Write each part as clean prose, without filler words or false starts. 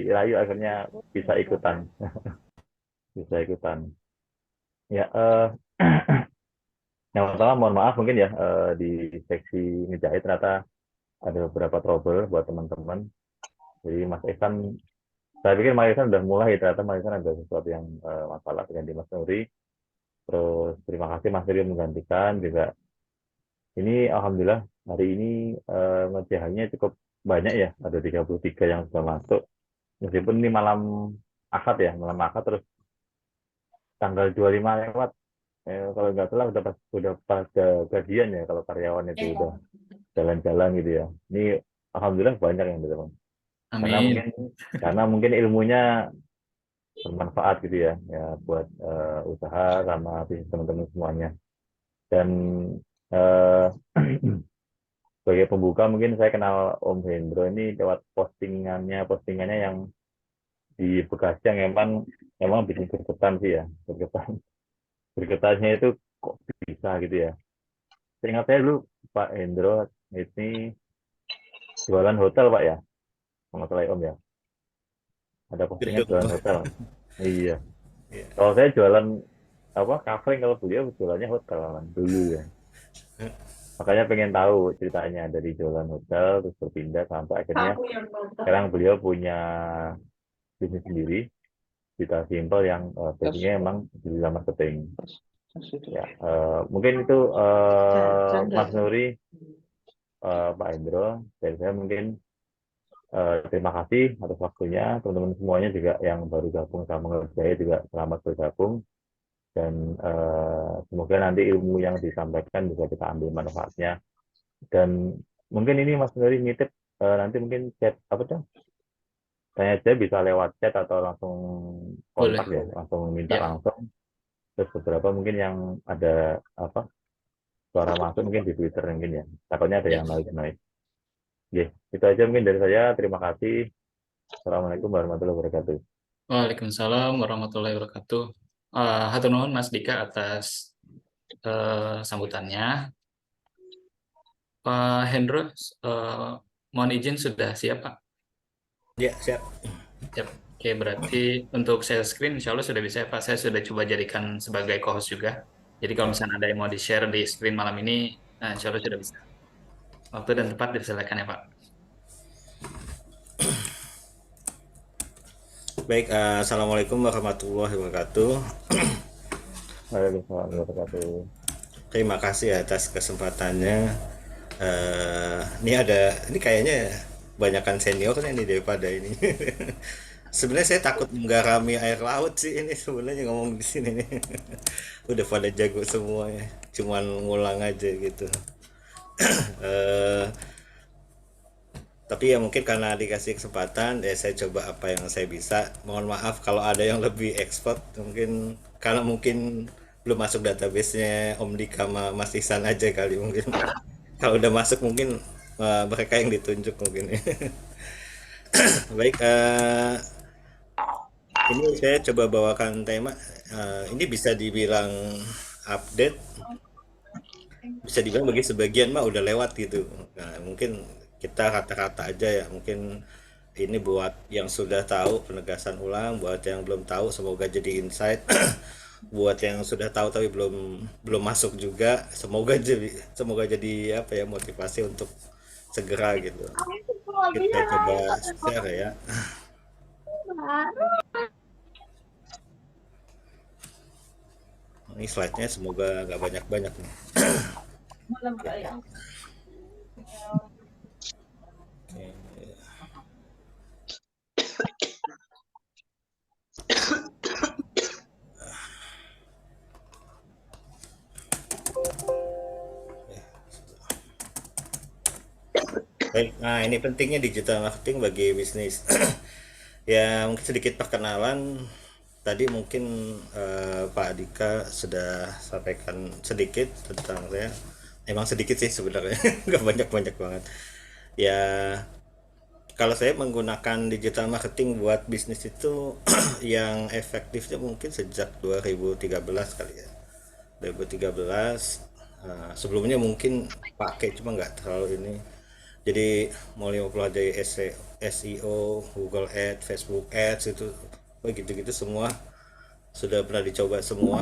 Rayu akhirnya bisa ikutan, bisa ikutan. Ya, yang pertama mohon maaf mungkin ya di seksi ngejahit ternyata ada beberapa trouble buat teman-teman. Jadi Mas Ihsan, saya pikir Mas Ihsan udah mulai, ternyata Mas Ihsan ada sesuatu yang masalah dengan di Mas Nuri. Terus terima kasih Mas Nuri menggantikan juga. Ini alhamdulillah hari ini ngejahannya cukup banyak ya, ada 33 yang sudah masuk. Meskipun ini malam akad ya, malam akad terus tanggal 25 lewat. Kalau nggak salah udah pada gajian ya kalau karyawan itu udah jalan-jalan gitu ya. Ini alhamdulillah banyak yang teman. Karena mungkin Amin. karena mungkin ilmunya bermanfaat gitu ya, ya buat usaha sama bisnis teman-teman semuanya. Dan eh, sebagai pembuka mungkin saya kenal Om Hendro ini lewat postingannya yang di Bekasi yang emang bikin gergetan sih ya, gergetan. Gergetannya itu kok bisa gitu ya. Seingat saya dulu Pak Hendro ini jualan hotel Pak ya, kalau nggak salah ya, Om ya. Ada postingan Gedung. jualan hotel. Iya. Ya. Kalau saya jualan apa kafling, kalau beliau jualannya hotel kan dulu ya. Makanya pengen tahu ceritanya dari jualan hotel terus berpindah sampai akhirnya sekarang beliau punya bisnis sendiri, Vita Simple yang basicnya emang digital marketing. Ya, mungkin itu Mas Nuri, Pak Indro, dari saya mungkin terima kasih atas waktunya. Teman-teman semuanya juga yang baru gabung sama saya juga selamat bergabung. Dan semoga nanti ilmu yang disampaikan bisa kita ambil manfaatnya. Dan mungkin ini Mas Nuri nitip nanti mungkin chat apa tuh? Tanya aja bisa lewat chat atau langsung kontak Boleh. ya, langsung minta Ya. langsung. Terus beberapa mungkin yang ada apa suara masuk mungkin di Twitter mungkin ya. Takutnya ada Ya. yang noise. Oke, itu aja mungkin dari saya. Terima kasih. Assalamualaikum warahmatullahi wabarakatuh. Waalaikumsalam warahmatullahi wabarakatuh. Hatur nuhun Mas Dika atas sambutannya. Pak Hendro, mohon izin sudah siap Pak? Ya, siap. Siap. Oke, berarti untuk share screen insya Allah sudah bisa ya Pak. Saya sudah coba jadikan sebagai co-host juga. Jadi kalau Oh, misalnya ada yang mau di-share di screen malam ini, nah, insya Allah sudah bisa. Waktu dan tempat dipersilakan ya Pak. baik. Assalamualaikum warahmatullahi wabarakatuh. Waalaikumsalam warahmatullahi wabarakatuh. Terima kasih atas kesempatannya. Ini kayaknya banyakkan seniornya nih daripada ini. Sebenarnya saya takut menggarami air laut sih ini sebenarnya ngomong di sini nih. Udah pada jago semua ya. Cuman ngulang aja gitu. Eh, tapi ya mungkin karena dikasih kesempatan ya saya coba apa yang saya bisa. Mohon maaf kalau ada yang lebih expert mungkin karena mungkin belum masuk database-nya Om Dika sama Mas Ihsan aja kali mungkin. Kalau udah masuk mungkin mereka yang ditunjuk mungkin. Baik, ini saya coba bawakan tema. Ini bisa dibilang update, bisa dibilang bagi sebagian mah udah lewat gitu. Nah, mungkin kita kata-kata aja ya, mungkin ini buat yang sudah tahu penegasan ulang, buat yang belum tahu semoga jadi insight. Buat yang sudah tahu tapi belum belum masuk juga, semoga jadi apa ya motivasi untuk segera gitu. Kita coba share ya. Ini slide-nya semoga nggak banyak-banyak nih. Oke. Baik, nah ini pentingnya digital marketing bagi bisnis. Ya, mungkin sedikit perkenalan. Tadi mungkin Pak Dika sudah sampaikan sedikit tentang saya. Emang sedikit sih sebenarnya, nggak banyak-banyak banget. Ya, kalau saya menggunakan digital marketing buat bisnis itu yang efektifnya mungkin sejak 2013 kali ya. 2013 sebelumnya mungkin pakai cuma nggak terlalu ini. Jadi mau mempelajari SEO, Google Ads, Facebook Ads itu, gitu-gitu semua sudah pernah dicoba semua.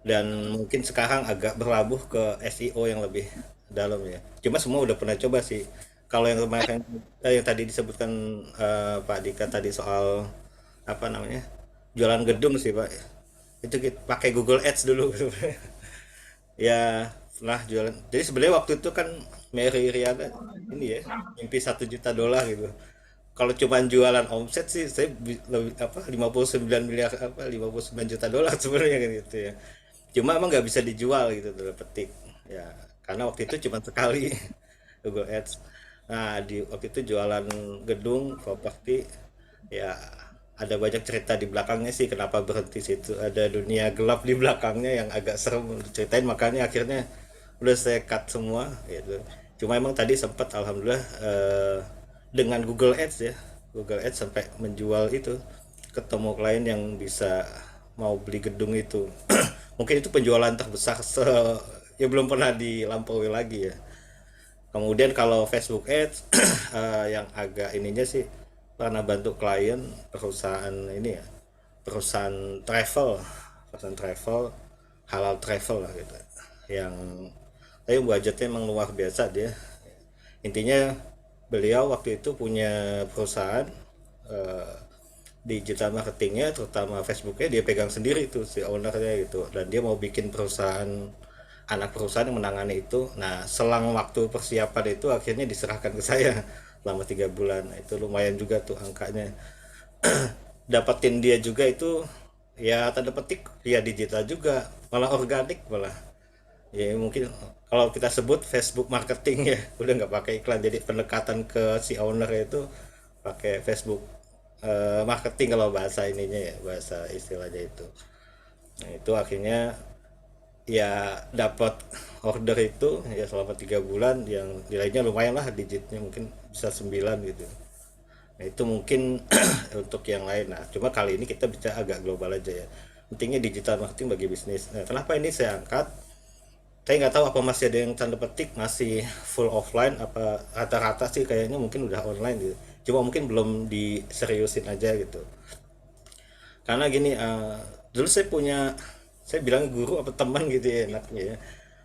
Dan mungkin sekarang agak berlabuh ke SEO yang lebih dalam ya. Cuma semua udah pernah coba sih. Kalau yang kemarin yang tadi disebutkan Pak Dika tadi soal apa namanya jualan gedung sih Pak. Itu kita pakai Google Ads dulu. Ya pernah jualan. Jadi sebenarnya waktu itu kan Mary Riana ini ya mimpi 1 juta dolar gitu. Kalau cuma jualan omset sih saya lebih apa 59 miliar apa 59 juta dolar sebenarnya kan gitu ya. Cuma emang nggak bisa dijual gitu dalam petik ya karena waktu itu cuma sekali Google Ads. Nah di waktu itu jualan gedung properti ya ada banyak cerita di belakangnya sih kenapa berhenti situ, ada dunia gelap di belakangnya yang agak serem ceritain, makanya akhirnya udah saya cut semua gitu. Cuma emang tadi sempat alhamdulillah dengan Google Ads ya, Google Ads sampai menjual itu, ketemu klien yang bisa mau beli gedung itu. Mungkin itu penjualan terbesar ya belum pernah dilampaui lagi ya. Kemudian kalau Facebook Ads yang agak ininya sih pernah bantu klien perusahaan ini ya, perusahaan travel, halal travel lah gitu. Yang tapi budgetnya emang luar biasa dia. Intinya beliau waktu itu punya perusahaan eh, digital marketingnya terutama Facebooknya dia pegang sendiri tuh si ownernya gitu, dan dia mau bikin perusahaan anak perusahaan yang menangani itu. Nah selang waktu persiapan itu akhirnya diserahkan ke saya selama 3 bulan. Nah, itu lumayan juga tuh angkanya. Dapetin dia juga itu ya tanda petik ya digital juga, malah organik malah ya mungkin kalau kita sebut Facebook marketing ya udah nggak pakai iklan, jadi pendekatan ke si owner itu pakai Facebook marketing kalau bahasa ininya ya, bahasa istilahnya itu. Nah itu akhirnya ya dapat order itu ya selama 3 bulan yang nilainya lumayan lah, digitnya mungkin bisa 9 gitu. Nah itu mungkin untuk yang lain. Nah cuma kali ini kita bicara agak global aja ya, pentingnya digital marketing bagi bisnis. Nah kenapa ini saya angkat, saya nggak tahu apa masih ada yang tanda petik masih full offline, apa rata-rata sih kayaknya mungkin udah online gitu, cuma mungkin belum diseriusin aja gitu. Karena gini dulu saya bilang guru apa teman gitu ya enaknya ya,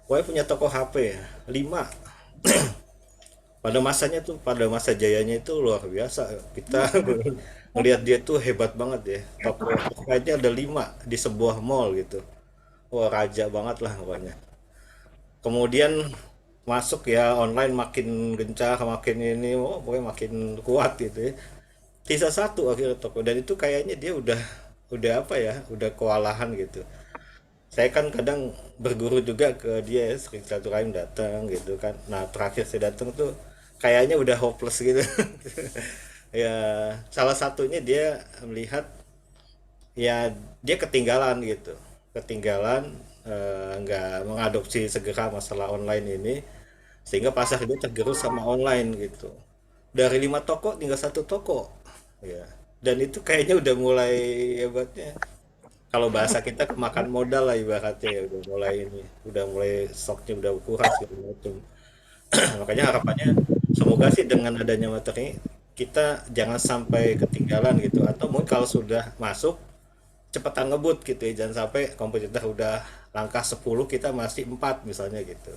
pokoknya punya toko HP ya 5 pada masanya tuh, pada masa jayanya itu luar biasa kita ngelihat dia tuh hebat banget ya, toko aja ada 5 di sebuah mall gitu. Wah raja banget lah pokoknya. Kemudian masuk ya online makin gencar, makin ini, oh pokoknya makin kuat gitu ya. Sisa satu akhirnya toko, dan itu kayaknya dia udah apa ya, udah kewalahan gitu. Saya kan kadang berguru juga ke dia ya, sering silaturahim datang gitu kan. Nah terakhir saya datang tuh kayaknya udah hopeless gitu. Ya salah satunya dia melihat ya dia ketinggalan gitu, ketinggalan nggak mengadopsi segera masalah online ini, sehingga pasar dia tergerus sama online gitu. Dari 5 toko tinggal 1 toko ya, dan itu kayaknya udah mulai hebatnya, kalau bahasa kita kemakan modal lah ibaratnya ya, udah mulai ini, udah mulai stoknya udah kuras gitu macam. Makanya harapannya semoga sih dengan adanya materi kita jangan sampai ketinggalan gitu, atau mungkin kalau sudah masuk cepetan ngebut gitu ya, jangan sampai kompetitor udah langkah 10 kita masih 4 misalnya gitu.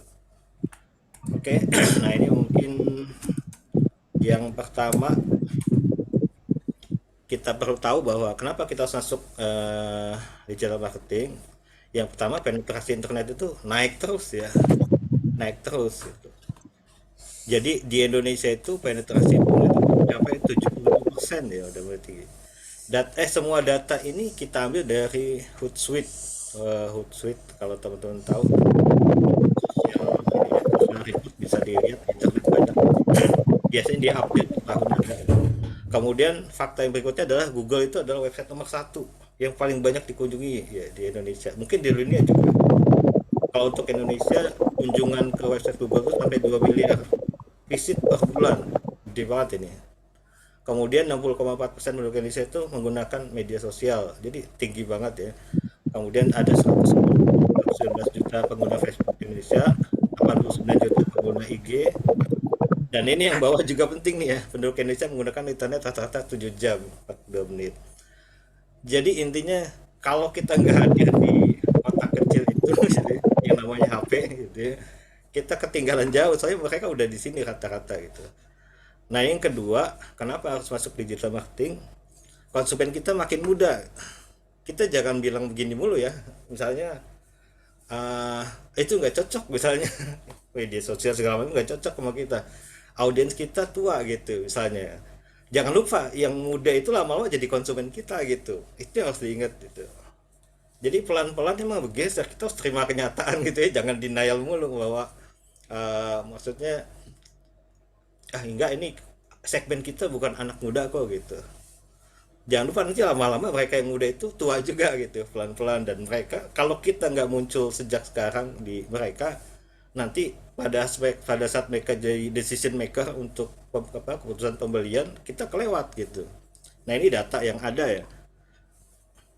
Oke. Nah ini mungkin yang pertama kita perlu tahu bahwa kenapa kita harus masuk digital marketing. Yang pertama penetrasi internet itu naik terus ya, naik terus gitu. Jadi di Indonesia itu penetrasi internet itu mencapai 70% ya udah berarti. Semua data ini kita ambil dari Hootsuite. Hootsuite kalau teman-teman tahu sosial bisa dilihat internet banyak. Biasanya dia update tahunnya. Kemudian fakta yang berikutnya adalah Google itu adalah website nomor 1 yang paling banyak dikunjungi ya di Indonesia. Mungkin di dunia juga. Kalau untuk Indonesia kunjungan ke website Google itu sampai 2 miliar visit per bulan. Gede banget ini. Kemudian 60,4% penduduk Indonesia itu menggunakan media sosial, jadi tinggi banget ya. Kemudian ada 119 juta pengguna Facebook di Indonesia, 89 juta pengguna IG, Dan ini yang bawah juga penting nih ya, penduduk Indonesia menggunakan internet rata-rata 7 jam 42 menit. Jadi intinya kalau kita nggak hadir di kota kecil itu gitu ya, yang namanya HP gitu ya, kita ketinggalan jauh soalnya mereka udah di sini rata-rata gitu. Nah, yang kedua, kenapa harus masuk digital marketing? Konsumen kita makin muda. Kita jangan bilang begini mulu ya. Misalnya itu nggak cocok misalnya media sosial segala macam nggak cocok sama kita. Audiens kita tua gitu misalnya. Jangan lupa yang muda itu lama-lama jadi konsumen kita gitu. Itu yang harus diingat gitu. Jadi pelan-pelan emang bergeser. Kita harus terima kenyataan gitu ya. Jangan denial mulu bahwa maksudnya enggak ini segmen kita bukan anak muda kok gitu. Jangan lupa nanti lama-lama mereka yang muda itu tua juga gitu pelan-pelan, dan mereka kalau kita nggak muncul sejak sekarang di mereka, nanti pada saat mereka jadi decision maker untuk keputusan pembelian kita kelewat gitu. Nah, ini data yang ada ya,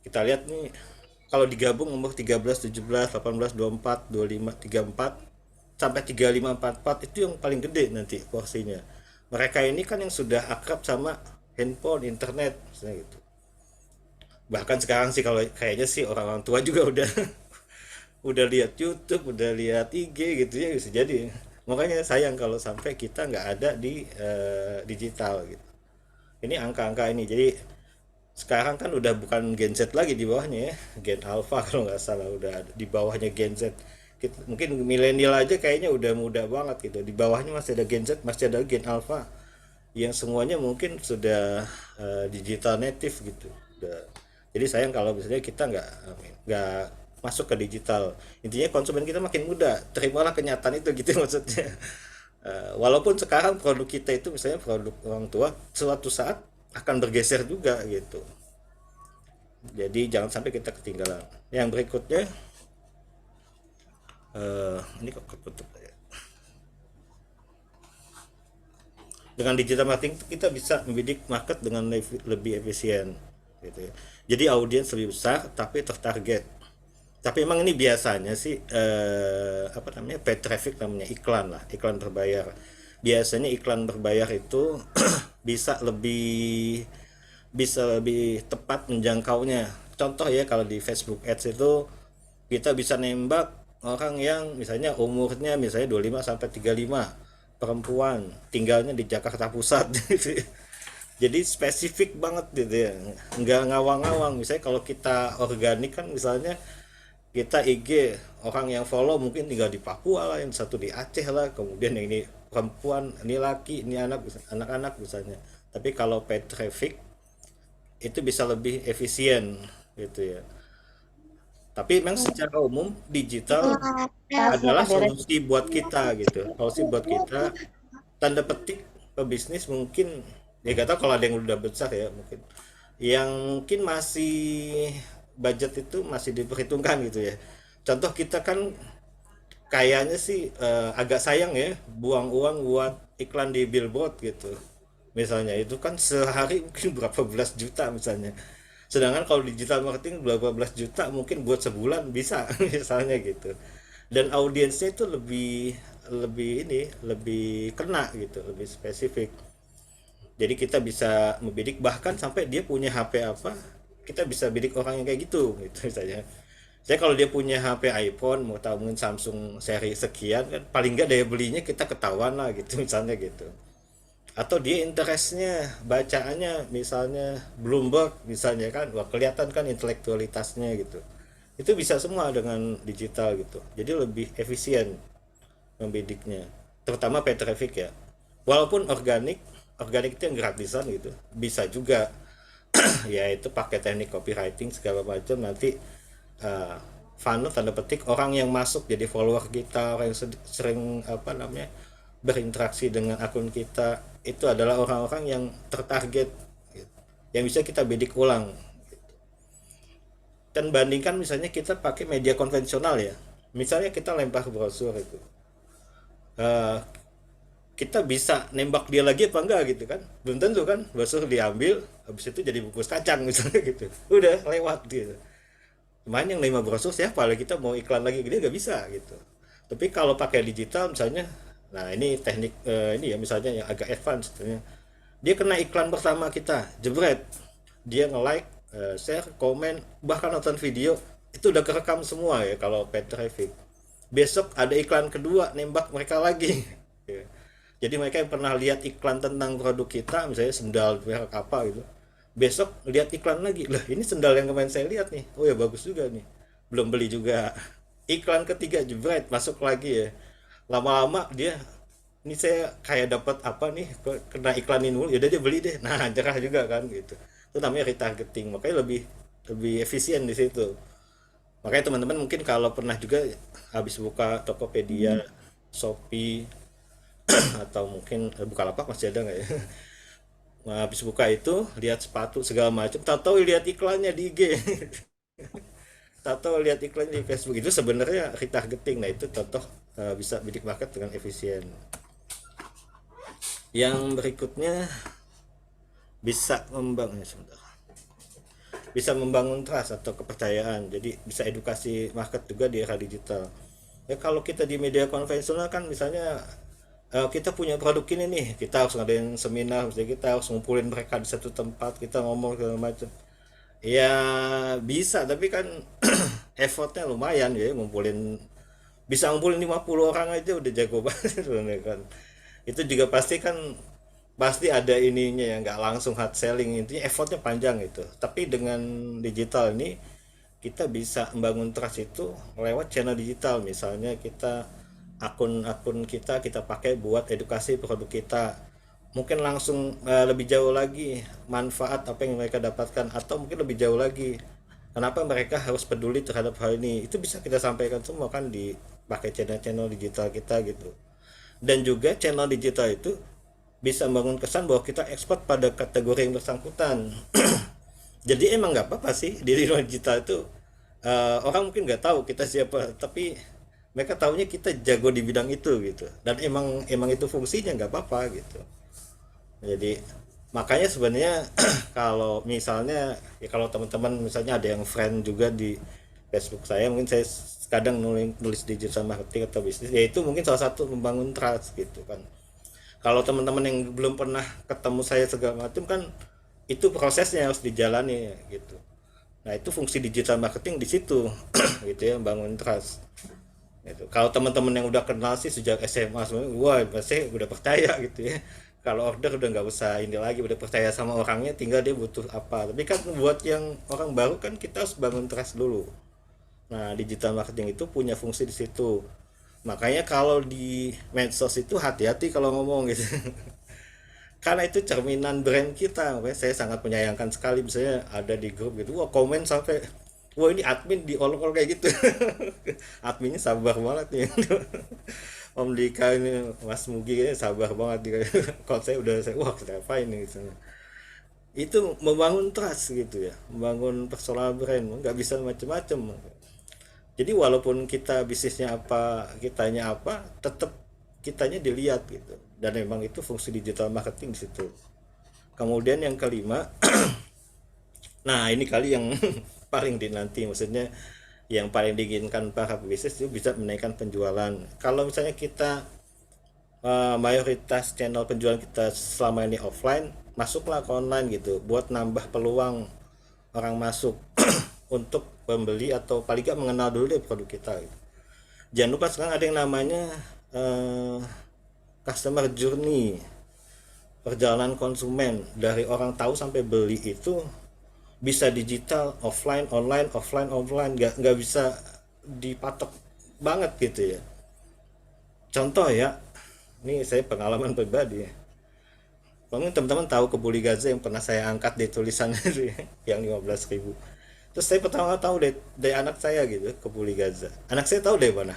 kita lihat nih kalau digabung umur 13, 17, 18, 24, 25, 34 sampai 35, 44 itu yang paling gede nanti porsinya. Mereka ini kan yang sudah akrab sama handphone, internet, misalnya gitu. Bahkan sekarang sih kalau kayaknya sih orang-orang tua juga udah udah lihat YouTube, udah lihat IG gitu ya, bisa jadi. Makanya sayang kalau sampai kita nggak ada di digital gitu. Ini angka-angka ini. Jadi sekarang kan udah bukan Gen Z lagi di bawahnya ya, Gen Alpha kalau nggak salah udah di bawahnya Gen Z. Mungkin milenial aja kayaknya udah muda banget gitu. Di bawahnya masih ada Gen Z, masih ada Gen Alpha yang semuanya mungkin sudah digital native gitu. Jadi sayang kalau misalnya kita nggak masuk ke digital. Intinya konsumen kita makin muda, terimalah kenyataan itu gitu maksudnya. Walaupun sekarang produk kita itu misalnya produk orang tua, suatu saat akan bergeser juga gitu. Jadi jangan sampai kita ketinggalan. Yang berikutnya, ini kok ketutup ya. Dengan digital marketing kita bisa membidik market dengan lebih efisien gitu ya. Jadi audiens lebih besar tapi tertarget. Tapi emang ini biasanya sih apa namanya, paid traffic, namanya iklan lah, iklan berbayar. Biasanya iklan berbayar itu bisa lebih tepat menjangkaunya. Contoh ya, kalau di Facebook Ads itu kita bisa nembak orang yang misalnya umurnya misalnya 25 sampai 35, perempuan, tinggalnya di Jakarta Pusat gitu ya. Jadi spesifik banget gitu ya, nggak ngawang-ngawang. Misalnya kalau kita organik kan misalnya kita IG orang yang follow mungkin tinggal di Papua lah, yang satu di Aceh lah, kemudian yang ini perempuan, ini laki, ini anak-anak misalnya. Tapi kalau paid traffic itu bisa lebih efisien gitu ya. Tapi memang secara umum digital adalah solusi buat kita gitu, solusi buat kita, tanda petik pebisnis mungkin ya. Gak tahu kalau ada yang udah besar ya, mungkin yang mungkin masih budget itu masih diperhitungkan gitu ya. Contoh kita kan kayaknya sih agak sayang ya buang uang buat iklan di billboard gitu. Misalnya itu kan sehari mungkin berapa belas juta misalnya. Sedangkan kalau digital marketing berapa belas juta mungkin buat sebulan bisa misalnya gitu. Dan audiensnya itu lebih lebih kena gitu, lebih spesifik. Jadi kita bisa membidik bahkan sampai dia punya HP apa, kita bisa bidik orang yang kayak gitu misalnya. Saya kalau dia punya HP iPhone, mau tahu mungkin Samsung seri sekian kan, paling nggak daya belinya kita ketahuan lah gitu misalnya gitu. Atau dia interestnya bacaannya misalnya Bloomberg misalnya kan, wah kelihatan kan intelektualitasnya gitu. Itu bisa semua dengan digital gitu. Jadi lebih efisien membidiknya, terutama paid traffic ya. Walaupun organik itu yang gratisan gitu bisa juga ya, itu pakai teknik copywriting segala macam, nanti funnel tanda petik orang yang masuk jadi follower kita, orang yang sering apa namanya berinteraksi dengan akun kita, itu adalah orang-orang yang tertarget gitu, yang bisa kita bidik ulang gitu. Dan bandingkan misalnya kita pakai media konvensional ya, misalnya kita lempar brosur itu, eh, kita bisa nembak dia lagi apa enggak gitu kan, belum tentu kan. Brosur diambil habis itu jadi bungkus kacang misalnya gitu, udah lewat gitu. Cuman yang 5 brosur siapa lagi kita mau iklan lagi, dia nggak bisa gitu. Tapi kalau pakai digital misalnya Nah, ini teknik ini ya misalnya yang agak advance sebenarnya. Dia kena iklan pertama kita, jebret. Dia nge-like, share, komen, bahkan nonton video, itu udah kerekam semua ya kalau paid traffic. Besok ada iklan kedua, nembak mereka lagi. Ya. Jadi mereka yang pernah lihat iklan tentang produk kita, misalnya sendal merek apa gitu. Besok lihat iklan lagi, lah ini sendal yang kemarin saya lihat nih. Oh ya bagus juga nih. Belum beli juga. Iklan ketiga jebret masuk lagi ya. Lama-lama dia ini saya kayak dapat apa nih kok kena iklanin mulu ya udah dia beli deh. Nah, cerah juga kan gitu. Itu namanya retargeting. Makanya lebih lebih efisien di situ. Makanya teman-teman mungkin kalau pernah juga habis buka Tokopedia, Shopee atau mungkin Bukalapak masih ada nggak ya? Nah, habis buka itu lihat sepatu segala macam, tahu-tahu lihat iklannya di IG, tahu-tahu lihat iklannya di Facebook itu sebenarnya retargeting. Nah itu contoh bisa bidik market dengan efisien. Yang berikutnya bisa membangun sebentar. Bisa membangun trust atau kepercayaan. Jadi bisa edukasi market juga di era digital. Ya kalau kita di media konvensional kan misalnya kita punya produk ini nih, kita harus ngadain seminar, misalnya kita harus ngumpulin mereka di satu tempat, kita ngomong segala macam. Ya bisa, tapi kan effortnya lumayan ya ngumpulin, bisa ngumpulin 50 orang aja udah jago banget sebenarnya kan. Itu juga pasti kan pasti ada ininya ya, nggak langsung hard selling, intinya effortnya panjang itu. Tapi dengan digital ini kita bisa membangun trust itu lewat channel digital, misalnya kita akun-akun kita pakai buat edukasi produk kita, mungkin langsung lebih jauh lagi manfaat apa yang mereka dapatkan, atau mungkin lebih jauh lagi kenapa mereka harus peduli terhadap hal ini, itu bisa kita sampaikan semua kan di pakai channel-channel digital kita gitu. Dan juga channel digital itu bisa membangun kesan bahwa kita ekspor pada kategori yang bersangkutan. Jadi emang nggak apa-apa sih di dunia digital itu orang mungkin nggak tahu kita siapa, tapi mereka tahunya kita jago di bidang itu gitu. Dan emang emang itu fungsinya nggak apa-apa gitu. Jadi makanya sebenarnya kalau misalnya ya kalau teman-teman misalnya ada yang friend juga di Facebook saya, mungkin saya kadang nulis digital marketing atau bisnis, ya itu mungkin salah satu membangun trust gitu kan. Kalau teman-teman yang belum pernah ketemu saya segala macam kan itu prosesnya harus dijalani gitu. Nah itu fungsi digital marketing di situ gitu ya, membangun trust gitu. Kalau teman-teman yang udah kenal sih sejak SMA sebenarnya, wah pasti udah percaya gitu ya. Kalau order udah nggak usah ini lagi, udah percaya sama orangnya, tinggal dia butuh apa. Tapi kan buat yang orang baru kan kita harus bangun trust dulu. Nah digital marketing itu punya fungsi di situ. Makanya kalau di medsos itu hati-hati kalau ngomong gitu. Karena itu cerminan brand kita. Makanya saya sangat menyayangkan sekali misalnya ada di grup gitu, wah komen sampai wah ini admin diolok-olok kayak gitu. Adminnya sabar banget nih. Om Dika ini Mas Mugi ini sabar banget dia. Kalau saya udah saya wah kenapa ini gitu. Itu membangun trust gitu ya, membangun personal brand, nggak bisa macam-macam. Jadi walaupun kita bisnisnya apa, kitanya apa, tetap kitanya dilihat gitu. Dan memang itu fungsi digital marketing di situ. Kemudian yang kelima, nah ini kali yang paling dinanti, maksudnya yang paling diinginkan para pebisnis itu bisa menaikkan penjualan. Kalau misalnya kita mayoritas channel penjualan kita selama ini offline, masuklah ke online gitu, buat nambah peluang orang masuk untuk pembeli atau paling gak mengenal dulu deh produk kita gitu. Jangan lupa sekarang ada yang namanya eh, customer journey, perjalanan konsumen dari orang tahu sampai beli itu bisa digital, offline, online, offline, offline, nggak bisa dipatok banget gitu ya. Contoh ya, ini saya pengalaman pribadi ya. Mungkin teman-teman tahu Kebuli Gaza yang pernah saya angkat di tulisan itu ya, yang 15.000. Terus saya pertama tahu dari anak saya gitu, Kebuli Gaza. Anak saya tahu dari mana?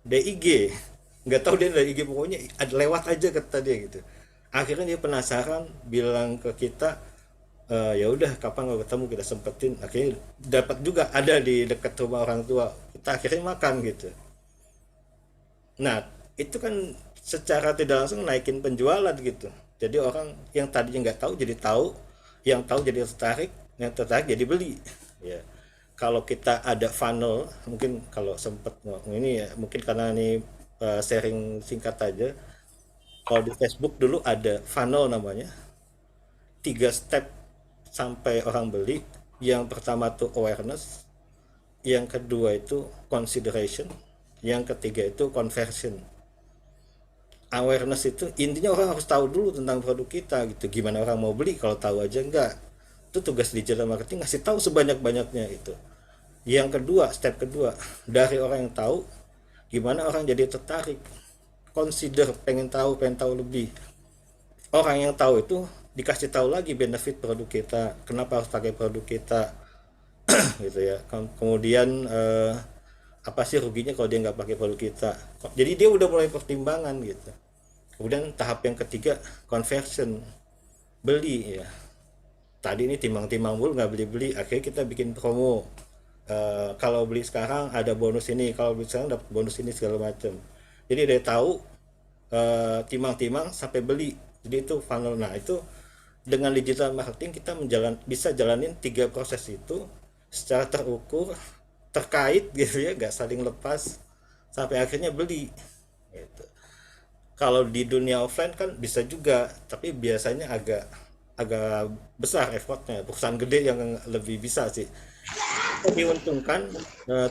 Dari IG. Nggak tahu dia dari IG, pokoknya ada lewat aja kata dia gitu. Akhirnya dia penasaran, bilang ke kita, ya udah kapan kalau ketemu kita sempetin. Akhirnya dapat juga ada di dekat rumah orang tua. Kita akhirnya makan gitu. Nah, itu kan secara tidak langsung naikin penjualan gitu. Jadi orang yang tadinya nggak tahu jadi tahu, yang tahu jadi tertarik, yang tertarik jadi beli. Ya, kalau kita ada funnel, mungkin kalau sempat ini ya, mungkin karena ini sharing singkat aja. Kalau di Facebook dulu ada funnel namanya, 3 step sampai orang beli. Yang pertama tuh awareness, yang kedua itu consideration, yang ketiga itu conversion. Awareness itu intinya orang harus tahu dulu tentang produk kita gitu. Gimana orang mau beli kalau tahu aja enggak? Itu tugas digital marketing, ngasih tahu sebanyak-banyaknya itu. Yang kedua, step kedua, dari orang yang tahu, gimana orang jadi tertarik, consider, pengen tahu lebih. Orang yang tahu itu dikasih tahu lagi benefit produk kita, kenapa harus pakai produk kita, gitu ya. Kemudian apa sih ruginya kalau dia nggak pakai produk kita. Jadi dia udah mulai pertimbangan gitu. Kemudian tahap yang ketiga, conversion, beli ya. Tadi ini timbang-timbang mulu nggak beli-beli, akhirnya kita bikin promo. Kalau beli sekarang ada bonus ini, kalau beli sekarang dapat bonus ini segala macam. Jadi dia tahu, timang-timang sampai beli. Jadi itu funnel. Nah itu dengan digital marketing kita bisa jalanin 3 proses itu secara terukur, terkait gitu ya, nggak saling lepas sampai akhirnya beli. Gitu. Kalau di dunia offline kan bisa juga, tapi biasanya agak agak besar effortnya. Perusahaan gede yang lebih bisa sih. Diuntungkan,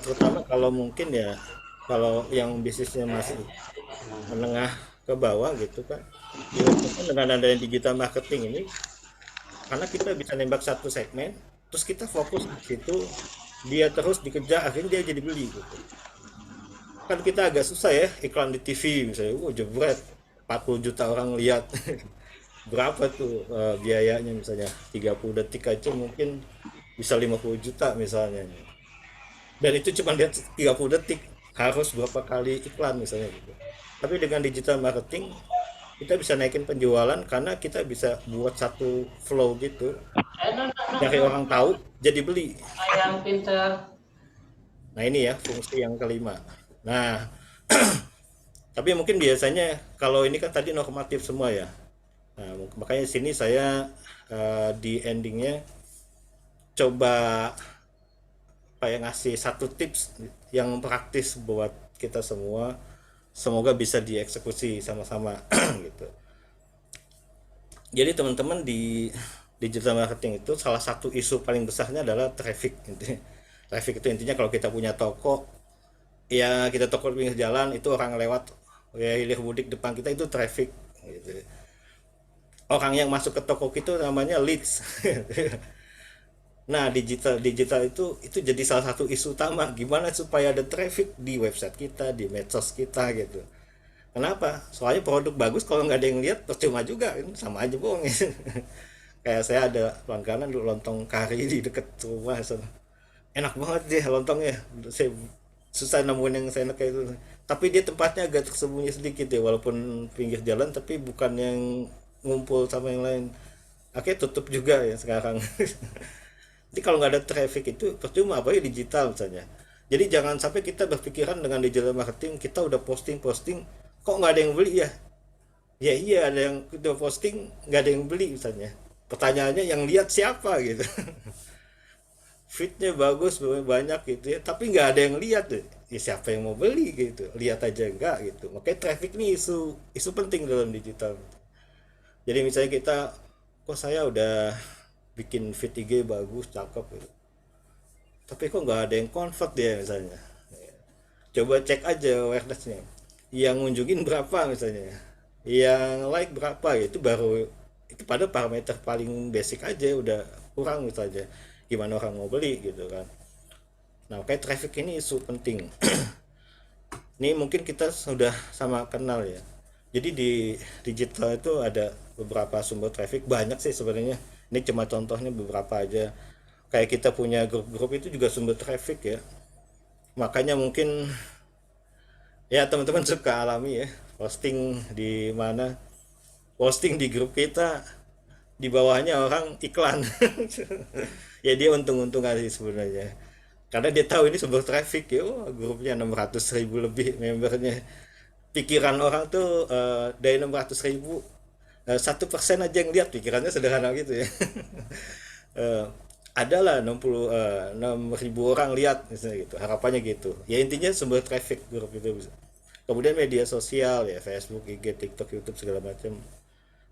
terutama kalau mungkin ya, kalau yang bisnisnya masih menengah ke bawah gitu kan, diuntungkan dengan adanya digital marketing ini, karena kita bisa nembak satu segmen, terus kita fokus di situ, dia terus dikejar, akhirnya dia jadi beli gitu. Kan kita agak susah ya iklan di TV misalnya, jebret 40 juta orang lihat. Berapa tuh biayanya, misalnya 30 detik aja mungkin bisa 50 juta misalnya, dan itu cuma lihat 30 detik, harus berapa kali iklan misalnya gitu. Tapi dengan digital marketing kita bisa naikin penjualan karena kita bisa buat satu flow gitu, dari orang tahu jadi beli. Yang pintar. Nah ini ya fungsi yang kelima. Nah tapi mungkin biasanya kalau ini kan tadi normatif semua ya. Nah, makanya sini saya di endingnya coba ngasih satu tips yang praktis buat kita semua, semoga bisa dieksekusi sama-sama gitu. Jadi teman-teman, di digital marketing itu salah satu isu paling besarnya adalah traffic gitu. Traffic itu intinya kalau kita punya toko, ya kita toko di pinggir jalan itu orang lewat ya hilir mudik depan kita, itu traffic gitu. Orang yang masuk ke toko kita namanya leads. Nah, digital itu jadi salah satu isu utama, gimana supaya ada traffic di website kita, di medsos kita gitu. Kenapa? Soalnya produk bagus kalau nggak ada yang lihat percuma juga, sama aja bohong. Kayak saya ada langganan dulu lontong kari di deket rumah sana. Enak banget deh lontongnya. Saya susah nemuin yang saya enak kayak itu. Tapi dia tempatnya agak tersembunyi sedikit ya, walaupun pinggir jalan tapi bukan yang ngumpul sama yang lain. Akhirnya tutup juga ya sekarang. Jadi kalau nggak ada traffic itu percuma, apalagi digital misalnya. Jadi jangan sampai kita berpikiran dengan digital marketing kita udah posting kok nggak ada yang beli ya. Ya iya, ada yang udah posting nggak ada yang beli misalnya. Pertanyaannya yang lihat siapa gitu. Fitnya bagus banyak gitu ya, tapi nggak ada yang lihat deh. Ya siapa yang mau beli gitu, lihat aja enggak gitu. Makanya traffic ini isu penting dalam digital. Jadi misalnya kita, kok saya udah bikin feed IG bagus, cakep gitu, tapi kok nggak ada yang convert dia misalnya. Coba cek aja awareness-nya, yang ngunjungin berapa misalnya, yang like berapa, itu baru, itu pada parameter paling basic aja udah kurang misalnya, gimana orang mau beli gitu kan. Nah kayak traffic ini isu penting. Ini mungkin kita sudah sama kenal ya. Jadi di digital itu ada beberapa sumber traffic, banyak sih sebenarnya. Ini cuma contohnya beberapa aja. Kayak kita punya grup-grup itu juga sumber traffic ya. Makanya mungkin ya teman-teman suka alami ya, posting di mana, posting di grup kita, di bawahnya orang iklan. Ya dia untung-untungan sih sebenarnya. Karena dia tahu ini sumber traffic ya, grupnya 600.000 lebih membernya. Pikiran orang tuh dari 600.000 1% aja yang lihat, pikirannya sederhana gitu ya. Adalah 6.000 orang lihat misalnya gitu, harapannya gitu ya. Intinya sumber traffic grup itu bisa. Kemudian media sosial ya, Facebook, IG, TikTok, YouTube segala macam.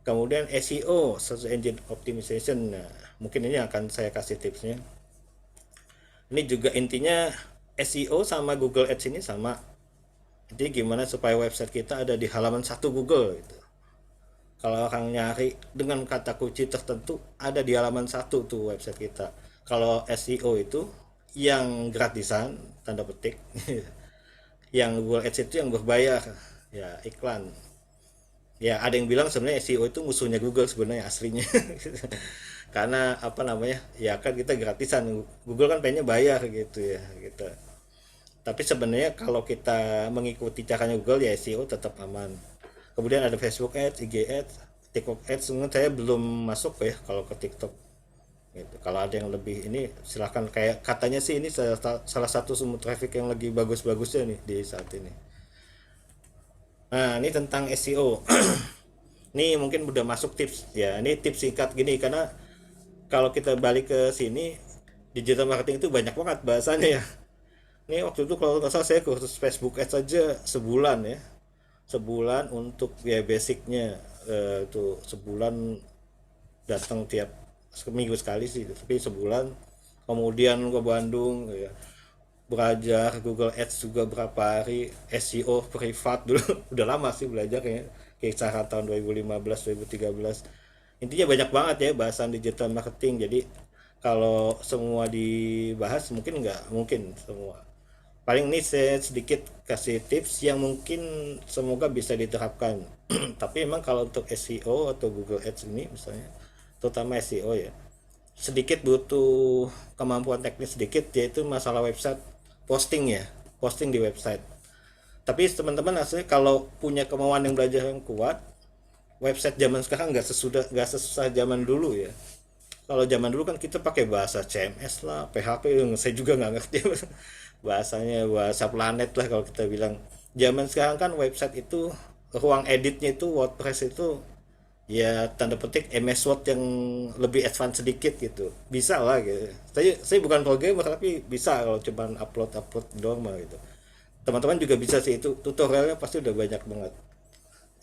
Kemudian SEO, search engine optimization. Nah, mungkin ini akan saya kasih tipsnya. Ini juga intinya SEO sama Google Ads ini sama. Jadi gimana supaya website kita ada di halaman satu Google gitu. Kalau orang nyari dengan kata kunci tertentu ada di halaman satu tuh website kita. Kalau SEO itu yang gratisan tanda petik, yang Google Ads itu yang berbayar ya iklan. Ya ada yang bilang sebenarnya SEO itu musuhnya Google sebenarnya aslinya. Karena apa namanya ya kan kita gratisan, Google kan pengennya bayar gitu ya gitu. Tapi sebenarnya kalau kita mengikuti caranya Google ya SEO tetap aman. Kemudian ada Facebook Ads, IG Ads, TikTok Ads. Sebenarnya saya belum masuk ya kalau ke TikTok. Gitu. Kalau ada yang lebih ini silahkan, kayak katanya sih ini salah satu sumber traffic yang lagi bagus-bagusnya nih di saat ini. Nah ini tentang SEO. Ini mungkin udah masuk tips ya. Ini tips singkat gini karena kalau kita balik ke sini digital marketing itu banyak banget bahasanya ya. Ini waktu itu kalau nggak salah saya kursus Facebook Ads saja sebulan ya. Sebulan untuk ya basicnya tuh sebulan datang tiap seminggu sekali sih, tapi sebulan. Kemudian ke Bandung ya, belajar Google Ads juga berapa hari, SEO privat dulu. Udah lama sih belajar ya, kisaran tahun 2015 2013. Intinya banyak banget ya bahasan digital marketing. Jadi kalau semua dibahas mungkin nggak mungkin semua. Paling ini saya sedikit kasih tips yang mungkin semoga bisa diterapkan. Tapi emang kalau untuk SEO atau Google Ads ini misalnya, terutama SEO ya, sedikit butuh kemampuan teknis sedikit, yaitu masalah website posting ya, posting di website. Tapi teman-teman asli kalau punya kemauan yang belajar yang kuat, website zaman sekarang nggak sesusah zaman dulu ya. Kalau zaman dulu kan kita pakai bahasa CMS lah, PHP yang saya juga nggak ngerti bahasanya, bahasa planet lah kalau kita bilang. Zaman sekarang kan website itu ruang editnya itu WordPress itu ya tanda petik MS Word yang lebih advance sedikit gitu, bisa lah gitu. Saya bukan programmer tapi bisa kalau cuman upload doang mah gitu. Teman-teman juga bisa sih, itu tutorialnya pasti udah banyak banget.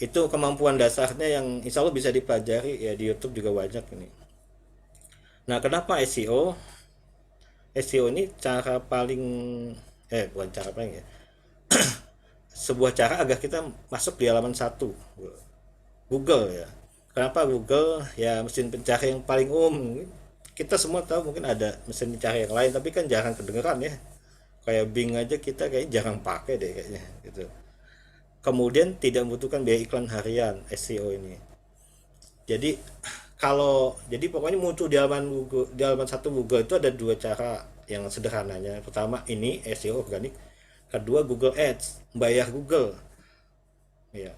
Itu kemampuan dasarnya yang insya Allah bisa dipelajari ya, di YouTube juga banyak ini. Nah kenapa SEO? SEO ini cara paling bukan cara paling ya, sebuah cara agar kita masuk di halaman satu Google ya. Kenapa Google? Ya mesin pencari yang paling umum. Kita semua tahu mungkin ada mesin pencari yang lain, tapi kan jarang kedengeran ya. Kayak Bing aja kita kayak jarang pakai deh kayaknya gitu. Kemudian tidak membutuhkan biaya iklan harian SEO ini. Jadi jadi pokoknya muncul di halaman Google, di halaman satu Google itu ada dua cara yang sederhananya. Pertama ini SEO organik, kedua Google Ads, bayar Google. Ya,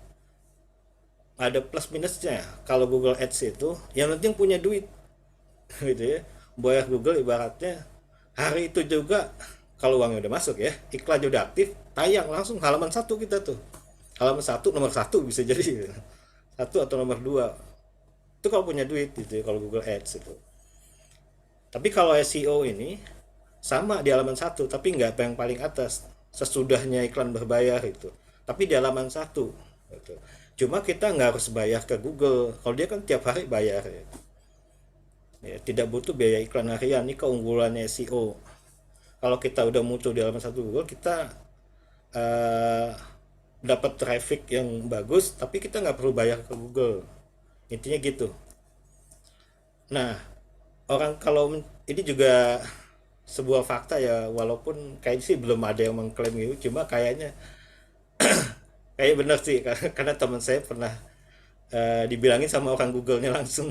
ada plus minusnya. Kalau Google Ads itu yang penting punya duit gitu ya. Bayar Google ibaratnya hari itu juga kalau uangnya udah masuk ya, iklan udah aktif, tayang langsung halaman satu kita tuh. Halaman satu nomor satu bisa jadi satu atau nomor dua. Itu kalau punya duit gitu ya, kalau Google Ads itu. Tapi kalau SEO ini sama di halaman satu, tapi nggak yang paling atas sesudahnya iklan berbayar itu, tapi di halaman satu gitu. Cuma kita nggak harus bayar ke Google, kalau dia kan tiap hari bayar ya. Ya, tidak butuh biaya iklan harian. Ini keunggulannya SEO. Kalau kita udah muncul di halaman satu Google, kita dapat traffic yang bagus, tapi kita nggak perlu bayar ke Google. Intinya gitu. Nah, orang kalau ini juga sebuah fakta ya, walaupun kayaknya sih belum ada yang mengklaim gitu, cuma kayaknya kayak benar sih karena teman saya pernah dibilangin sama orang Google-nya langsung.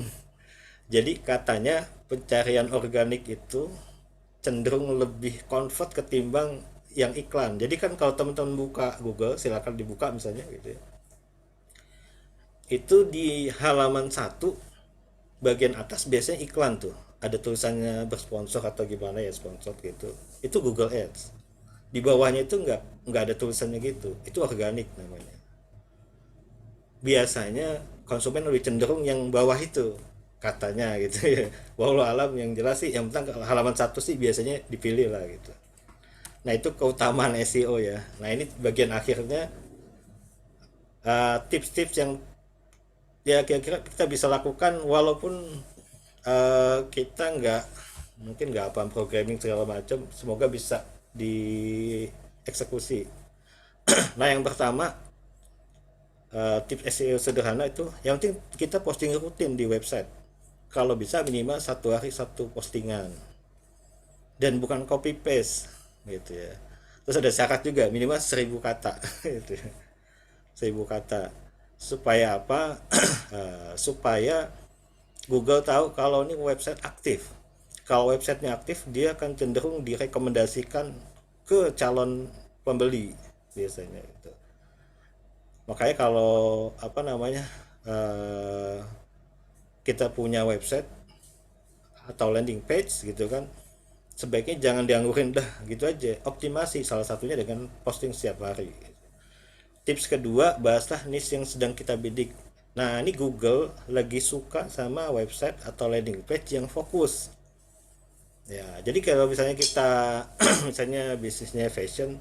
Jadi katanya pencarian organik itu cenderung lebih convert ketimbang yang iklan. Jadi kan kalau teman-teman buka Google, silakan dibuka misalnya gitu ya. Itu di halaman satu bagian atas biasanya iklan tuh. Ada tulisannya bersponsor atau gimana ya, sponsor gitu. Itu Google Ads. Di bawahnya itu nggak ada tulisannya gitu. Itu organik namanya. Biasanya konsumen lebih cenderung yang bawah itu katanya gitu ya. Walau alam yang jelas sih yang penting halaman satu sih biasanya dipilih lah gitu. Nah itu keutamaan SEO ya. Nah ini bagian akhirnya tips-tips yang ya kira-kira kita bisa lakukan walaupun kita mungkin nggak paham programming segala macam, semoga bisa dieksekusi. Nah, yang pertama, tips SEO sederhana itu yang penting kita posting rutin di website, kalau bisa minimal 1 hari 1 postingan dan bukan copy paste gitu ya. Terus ada syarat juga minimal 1.000 kata gitu ya. 1.000 kata supaya apa? Supaya Google tahu kalau ini website aktif. Kalau websitenya aktif, dia akan cenderung direkomendasikan ke calon pembeli biasanya itu. Makanya kalau apa namanya, kita punya website atau landing page gitu kan, sebaiknya jangan dianggurin dah gitu aja. Optimasi salah satunya dengan posting setiap hari. Tips kedua, bahaslah niche yang sedang kita bidik. Nah, ini Google lagi suka sama website atau landing page yang fokus. Ya, jadi kalau misalnya kita misalnya bisnisnya fashion,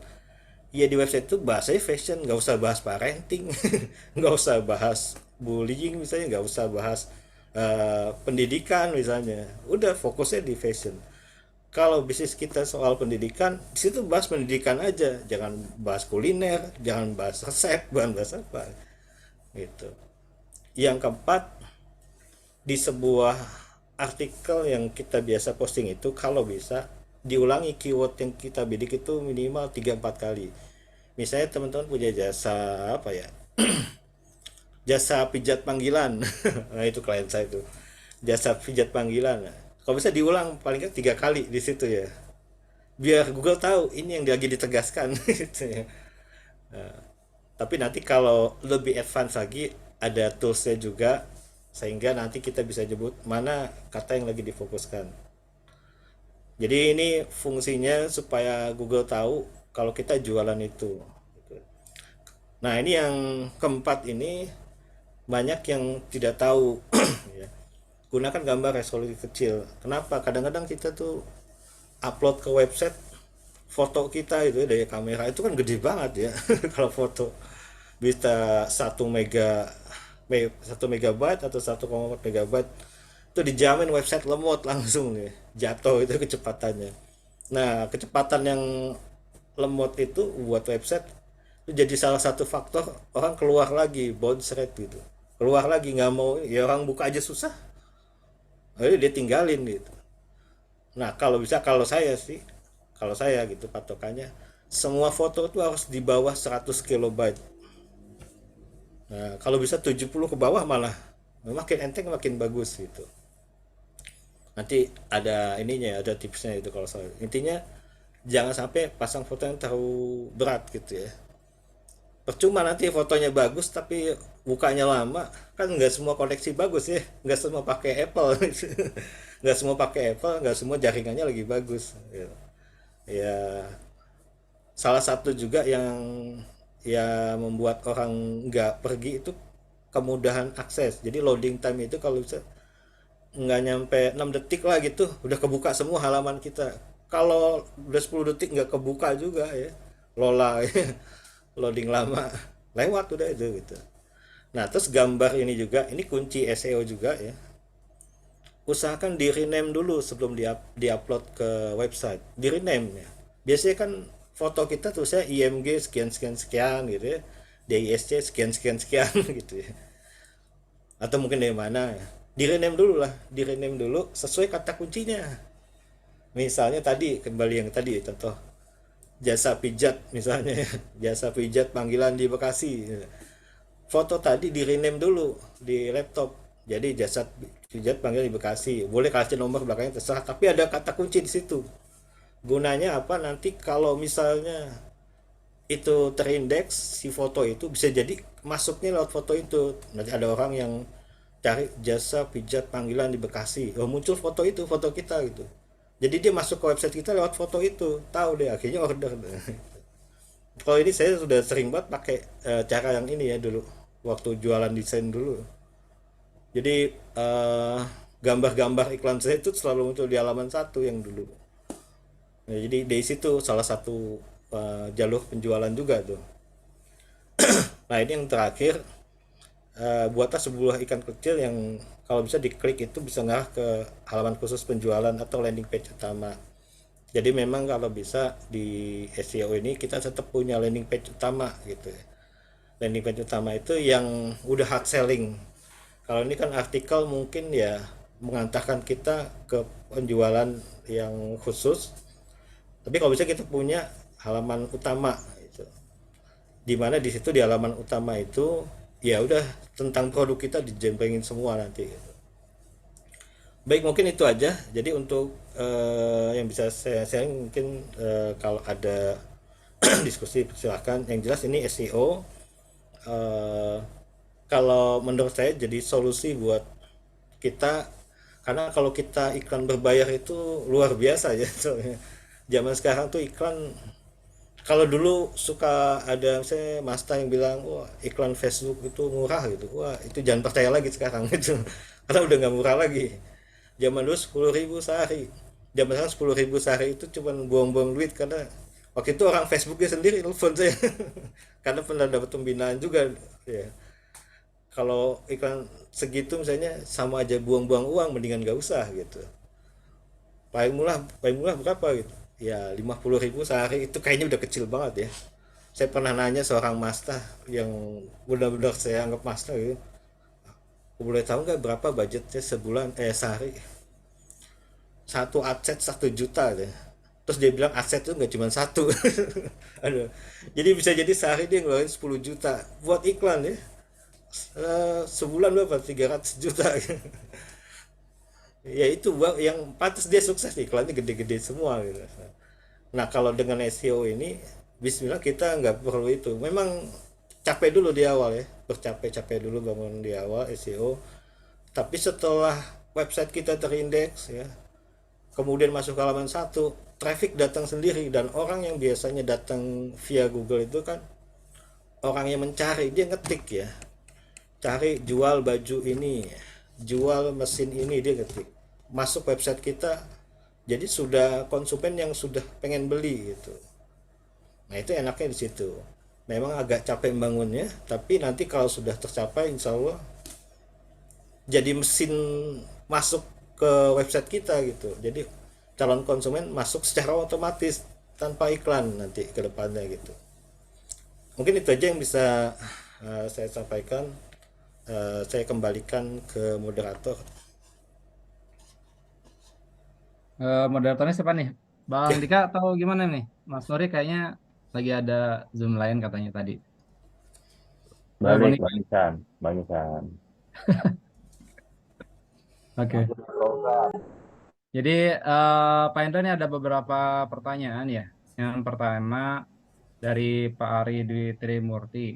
ya di website itu bahasanya fashion, nggak usah bahas parenting, nggak usah bahas bullying misalnya, nggak usah bahas pendidikan misalnya. Udah fokusnya di fashion. Kalau bisnis kita soal pendidikan, di situ bahas pendidikan aja, jangan bahas kuliner, jangan bahas resep, jangan bahas apa gitu. Yang keempat, di sebuah artikel yang kita biasa posting itu kalau bisa diulangi keyword yang kita bidik itu minimal 3-4 kali. Misalnya teman-teman punya jasa apa ya, jasa pijat panggilan. Nah, itu klien saya itu, jasa pijat panggilan. Nah, kalau bisa diulang paling kan 3 kali di situ ya, biar Google tahu ini yang lagi ditegaskan gitu ya. Tapi nanti kalau lebih advance lagi ada toolsnya juga, sehingga nanti kita bisa nyebut mana kata yang lagi difokuskan. Jadi ini fungsinya supaya Google tahu kalau kita jualan itu. Nah, ini yang keempat ini banyak yang tidak tahu. Ya. Gunakan gambar resolusi kecil. Kenapa? Kadang-kadang kita tuh upload ke website foto kita itu dari kamera itu kan gede banget ya. Kalau foto bisa 1 megabyte atau 1,4 megabyte itu dijamin website lemot langsung nih, jatuh itu kecepatannya. Nah, kecepatan yang lemot itu buat website itu jadi salah satu faktor orang keluar lagi bounce rate gitu, keluar lagi nggak mau ya, orang buka aja susah, jadi dia tinggalin gitu. Nah, kalau bisa, kalau saya gitu patokannya semua foto itu harus di bawah 100 kilobyte. Nah, kalau bisa 70 ke bawah malah makin enteng makin bagus gitu. Nanti ada ininya, ada tipsnya itu kalau saya. Intinya jangan sampai pasang foto yang terlalu berat gitu ya. Percuma nanti fotonya bagus tapi bukanya lama, kan nggak semua koneksi bagus ya, nggak semua pakai Apple, nggak semua pakai Apple, nggak semua jaringannya lagi bagus. Ya, salah satu juga yang ya membuat orang nggak pergi itu kemudahan akses. Jadi loading time itu kalau bisa nggak nyampe 6 detik lah gitu udah kebuka semua halaman kita. Kalau udah 10 detik nggak kebuka juga ya, lola ya. Loading lama lewat udah itu gitu. Nah, terus gambar ini juga, ini kunci SEO juga ya, usahakan di rename dulu sebelum di-upload ke website, di rename ya. Biasanya kan foto kita tulisnya IMG sekian sekian sekian gitu ya, DISC sekian sekian sekian gitu ya, atau mungkin dari mana ya, di rename dulu lah, di rename dulu sesuai kata kuncinya. Misalnya tadi, kembali yang tadi contoh jasa pijat misalnya, jasa pijat panggilan di Bekasi, foto tadi di rename dulu di laptop jadi jasa pijat panggilan di Bekasi, boleh kasih nomor belakangnya terserah, tapi ada kata kunci di situ. Gunanya apa? Nanti kalau misalnya itu terindeks si foto itu, bisa jadi masuknya lewat foto itu. Nanti ada orang yang cari jasa pijat panggilan di Bekasi, oh muncul foto itu, foto kita gitu. Jadi dia masuk ke website kita lewat foto itu, tahu deh akhirnya order. Kalau ini saya sudah sering banget pakai cara yang ini ya dulu, waktu jualan desain dulu. Jadi gambar-gambar iklan saya itu selalu muncul di halaman 1 yang dulu. Nah, jadi dari situ salah satu jalur penjualan juga tuh. Nah, ini yang terakhir, buatlah sebuah iklan kecil yang kalau bisa diklik itu bisa ngarah ke halaman khusus penjualan atau landing page utama. Jadi memang kalau bisa di SEO ini kita tetap punya landing page utama gitu ya. Landing page utama itu yang udah hard selling. Kalau ini kan artikel mungkin ya mengantarkan kita ke penjualan yang khusus. Tapi kalau bisa kita punya halaman utama gitu. Di mana di situ di halaman utama itu ya udah tentang produk kita dijembrengin semua nanti gitu. Baik, mungkin itu aja. Jadi untuk yang bisa saya sharing mungkin kalau ada diskusi silahkan. Yang jelas ini SEO eh, kalau menurut saya jadi solusi buat kita, karena kalau kita iklan berbayar itu luar biasa ya. Soalnya zaman sekarang tuh iklan, kalau dulu suka ada saya Masta yang bilang wah iklan Facebook itu murah gitu, wah itu jangan percaya lagi sekarang gitu, karena udah nggak murah lagi. Zaman dulu 10.000 sehari, zaman sekarang 10.000 sehari itu cuman buang-buang duit, karena waktu itu orang Facebooknya sendiri telepon saya karena pernah dapat pembinaan juga ya. Kalau iklan segitu misalnya sama aja buang-buang uang, mendingan gak usah gitu. Paling murah berapa gitu ya, 50.000 sehari itu kayaknya udah kecil banget ya. Saya pernah nanya seorang master yang benar-benar saya anggap master gitu, boleh tahu nggak berapa budgetnya sebulan sehari? Satu adset 1 juta deh. Terus dia bilang adset itu nggak cuma satu. Aduh. Jadi bisa jadi sehari dia ngeluarin 10 juta buat iklan ya. Sebulan berapa? 300 juta. Ya itu yang pantas dia sukses, iklannya gede-gede semua gitu. Nah kalau dengan SEO ini, Bismillah kita nggak perlu itu. Memang capek dulu di awal ya, bercapek-capek dulu bangun di awal SEO. Tapi setelah website kita terindeks ya, kemudian masuk ke halaman satu, traffic datang sendiri, dan orang yang biasanya datang via Google itu kan orang yang mencari, dia ngetik ya, cari jual baju ini, jual mesin ini, dia ketik masuk website kita, jadi sudah konsumen yang sudah pengen beli gitu. Nah itu enaknya di situ. Memang agak capek membangunnya, tapi nanti kalau sudah tercapai insya Allah jadi mesin masuk ke website kita gitu. Jadi calon konsumen masuk secara otomatis tanpa iklan nanti ke depannya gitu. Mungkin itu aja yang bisa saya sampaikan. Saya kembalikan ke moderator. Moderatornya siapa nih? Bang Dika atau gimana nih? Mas Nuri kayaknya lagi ada Zoom lain katanya tadi. Bang Balik, Dika. Bang Isan. Bang Isan. Oke. Jadi Pak Indra ini ada beberapa pertanyaan ya. Yang pertama dari Pak Ari Dwi Trimurti.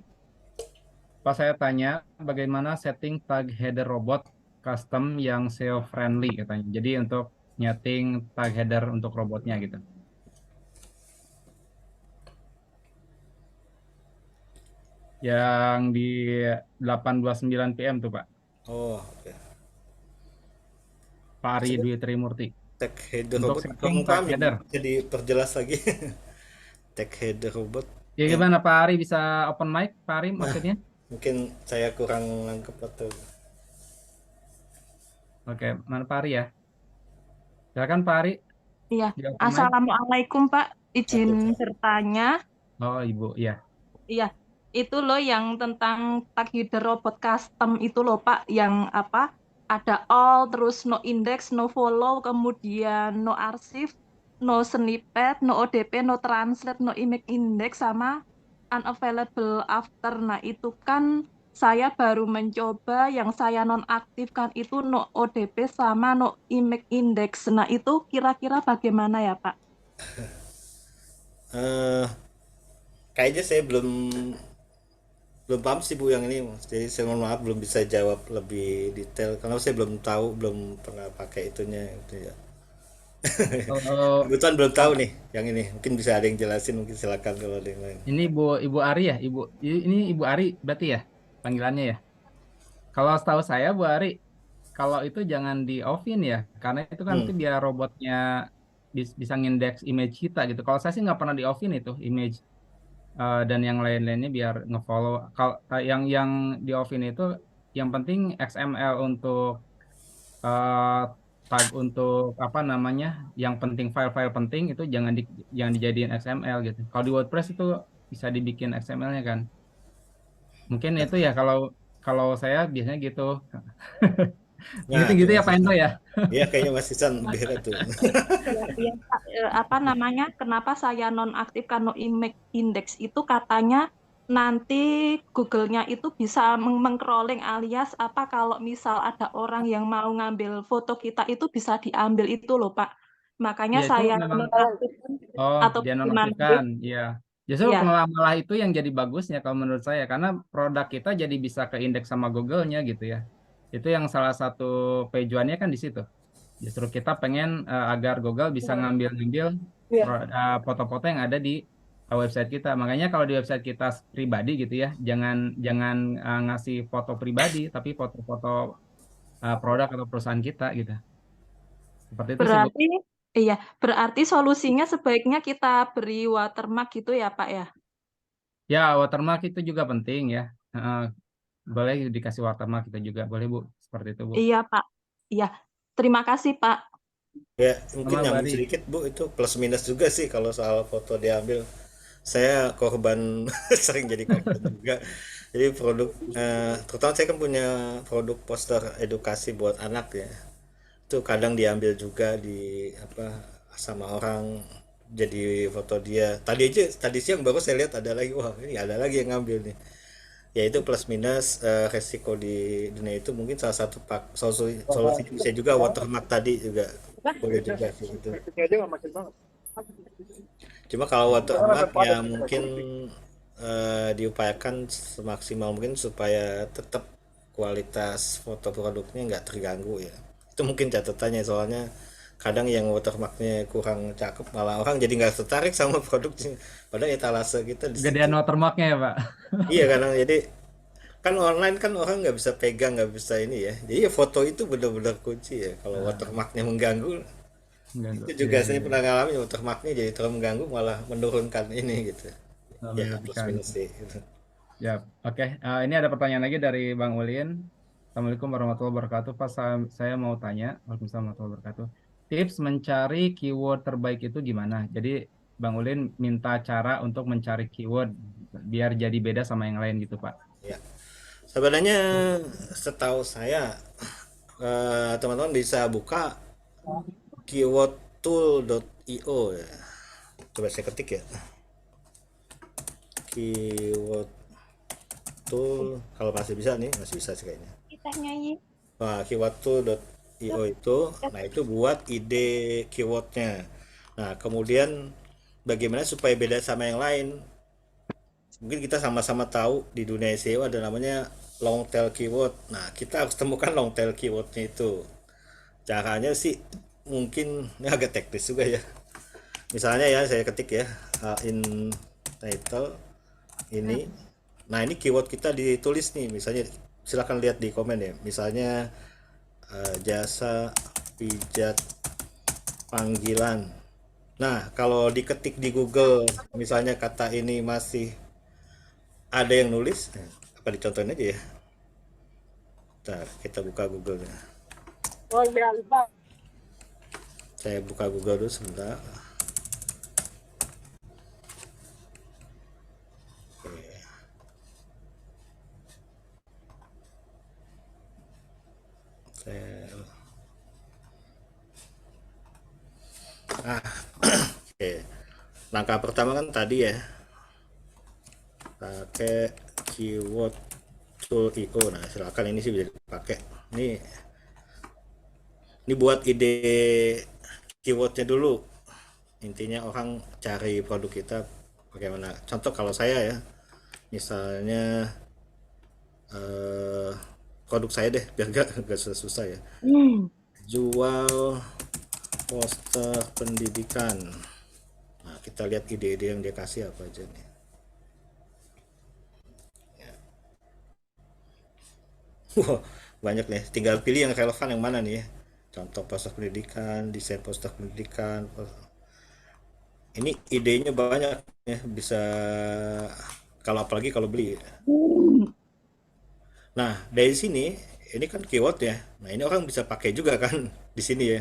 Pak, saya tanya bagaimana setting tag header robot custom yang SEO friendly katanya. Jadi untuk nyeting tag header untuk robotnya gitu. Yang di 8:29 PM tuh Pak. Oh, oke. Pak Ari Dwi Trimurti. Tag header Untuk robot setting kurang tag paham, header. jadi perjelas lagi. Tag header robot Ya gimana Pak Ari, bisa open mic Pak Ari maksudnya? mungkin saya kurang nangkep atau Oke, mana Pak Ari ya? Silakan Pak Ari Iya, di open mic. Assalamualaikum Pak. Izin Waalaikumsalam. bertanya. Oh Ibu, ya. Iya, itu loh yang tentang tag header robot custom itu loh Pak, yang apa? Ada all, terus no index, no follow, kemudian no arsip, no snippet, no ODP, no translate, no image index, sama unavailable after. Nah, itu kan saya baru mencoba, yang saya nonaktifkan itu no ODP sama no image index. Nah, itu kira-kira bagaimana ya Pak? Eh, Kayaknya saya belum belum paham sih Bu yang ini, jadi saya mohon maaf belum bisa jawab lebih detail karena saya belum tahu, belum pernah pakai itunya gitu ya. Kalau Kebetulan belum tahu nih yang ini, mungkin bisa ada yang jelasin, mungkin silakan kalau ada yang lain. ini Ibu Ari ya, ini Ibu Ari berarti ya panggilannya ya. Kalau setahu saya Bu Ari, kalau itu jangan di offin ya, karena itu kan nanti Hmm. biar robotnya bisa ngindeks image kita gitu. Kalau saya sih nggak pernah di offin itu image. dan yang lain-lainnya biar ngefollow. Kalau yang di offin itu yang penting XML untuk eh, tag untuk apa namanya, yang penting file-file penting itu jangan dijadiin XML gitu. Kalau di WordPress itu bisa dibikin XML-nya kan. Mungkin itu ya kalau kalau saya biasanya gitu. Nah, Gitu tuh gitu ya Mas Pak Endo Isan. ya. Iya, kayaknya Mas Isan beda tuh. Ya, Pak, apa namanya? Kenapa saya nonaktifkan no index itu katanya nanti Google-nya itu bisa mengcrawling alias apa kalau misal ada orang yang mau ngambil foto kita itu bisa diambil itu loh Pak. Makanya Ya itu saya memang nonaktifkan atau dia gimana sih? nonaktifkan. Ya. Justru Ya, malah itu yang jadi bagusnya kalau menurut saya karena produk kita jadi bisa ke indeks sama Google-nya gitu ya. Itu yang salah satu tujuannya kan di situ. Justru kita pengen agar Google bisa ngambil-ngambil foto-foto yang ada di website kita. Makanya kalau di website kita pribadi gitu ya, jangan jangan ngasih foto pribadi, tapi foto-foto produk atau perusahaan kita gitu. Seperti itu sih Bu. berarti iya, berarti solusinya sebaiknya kita beri watermark gitu ya Pak ya. Ya, watermark itu juga penting ya. Boleh dikasih watermark kita juga, boleh Bu. Seperti itu Bu. Iya Pak. Iya. Terima kasih Pak. Ya, mungkin Sama Bu nyambung Ari. sedikit Bu, itu plus minus juga sih kalau soal foto diambil. Saya korban sering jadi korban juga. Jadi produk, terutama saya kan punya produk poster edukasi buat anak ya. Itu kadang diambil juga di apa sama orang jadi foto dia. Tadi siang baru saya lihat ada lagi, wah ini ada lagi yang ngambil nih. Ya itu plus minus resiko di dunia itu mungkin salah satu solusi bisa juga watermark tadi juga boleh juga sih itu. Cuma kalau watermark ya mungkin diupayakan semaksimal mungkin supaya tetap kualitas foto produknya nggak terganggu ya. Itu mungkin catatannya soalnya kadang yang watermarknya kurang cakep malah orang jadi nggak tertarik sama produknya. Padahal etalase kita di situ. Gedean watermarknya ya Pak. Iya kadang jadi kan online kan orang nggak bisa pegang nggak bisa ini ya. Jadi ya foto itu benar-benar kunci ya. Kalau Nah, watermarknya mengganggu enggak. itu Iya, juga iya, saya iya. pernah ngalamin watermarknya jadi terlalu mengganggu malah menurunkan ini gitu. Ya plus Menghentikan. minus sih gitu. Ya, oke. Ini ada pertanyaan lagi dari Bang Ulin. Assalamualaikum warahmatullahi wabarakatuh. Pak, saya mau tanya. Waalaikumsalam warahmatullahi wabarakatuh. Tips mencari keyword terbaik itu gimana? Jadi, Bang Ulin minta cara untuk mencari keyword biar jadi beda sama yang lain gitu, Pak. Ya. Sebenarnya setahu saya teman-teman bisa buka keywordtool.io ya. Coba saya ketik ya. Keyword tool kalau masih bisa nih, masih bisa sih kayaknya. Kita nyanyi. Nah, keywordtool.io itu, nah itu buat ide keywordnya. Nah, kemudian bagaimana supaya beda sama yang lain? Mungkin kita sama-sama tahu di dunia SEO ada namanya long tail keyword. Nah, kita harus temukan long tail keywordnya itu. Caranya sih mungkin ini agak teknis juga ya. Misalnya ya saya ketik ya in title ini. Nah, ini keyword kita ditulis nih. Misalnya silakan lihat di komen ya. Misalnya jasa pijat panggilan. Nah, kalau diketik di Google misalnya kata ini masih ada yang nulis, apa dicontohin aja ya. Ntar kita buka Google-nya. Saya buka Google dulu sebentar. Saya, oke. Langkah pertama kan tadi ya, pakai keyword tool IO. Nah, silakan ini sih bisa dipakai. Ini buat ide keywordnya dulu. Intinya orang cari produk kita bagaimana. Contoh kalau saya ya, misalnya eh, produk saya deh, biar gak susah-susah ya. Jual poster pendidikan. Nah, kita lihat ide-ide yang dia kasih apa aja nih. Wah, banyak nih. Tinggal pilih yang relevan yang mana nih ya. Contoh poster pendidikan, desain poster pendidikan. ini idenya banyak ya, bisa kalau apalagi kalau beli. Nah, dari sini ini kan keyword ya. Nah, ini orang bisa pakai juga kan di sini ya.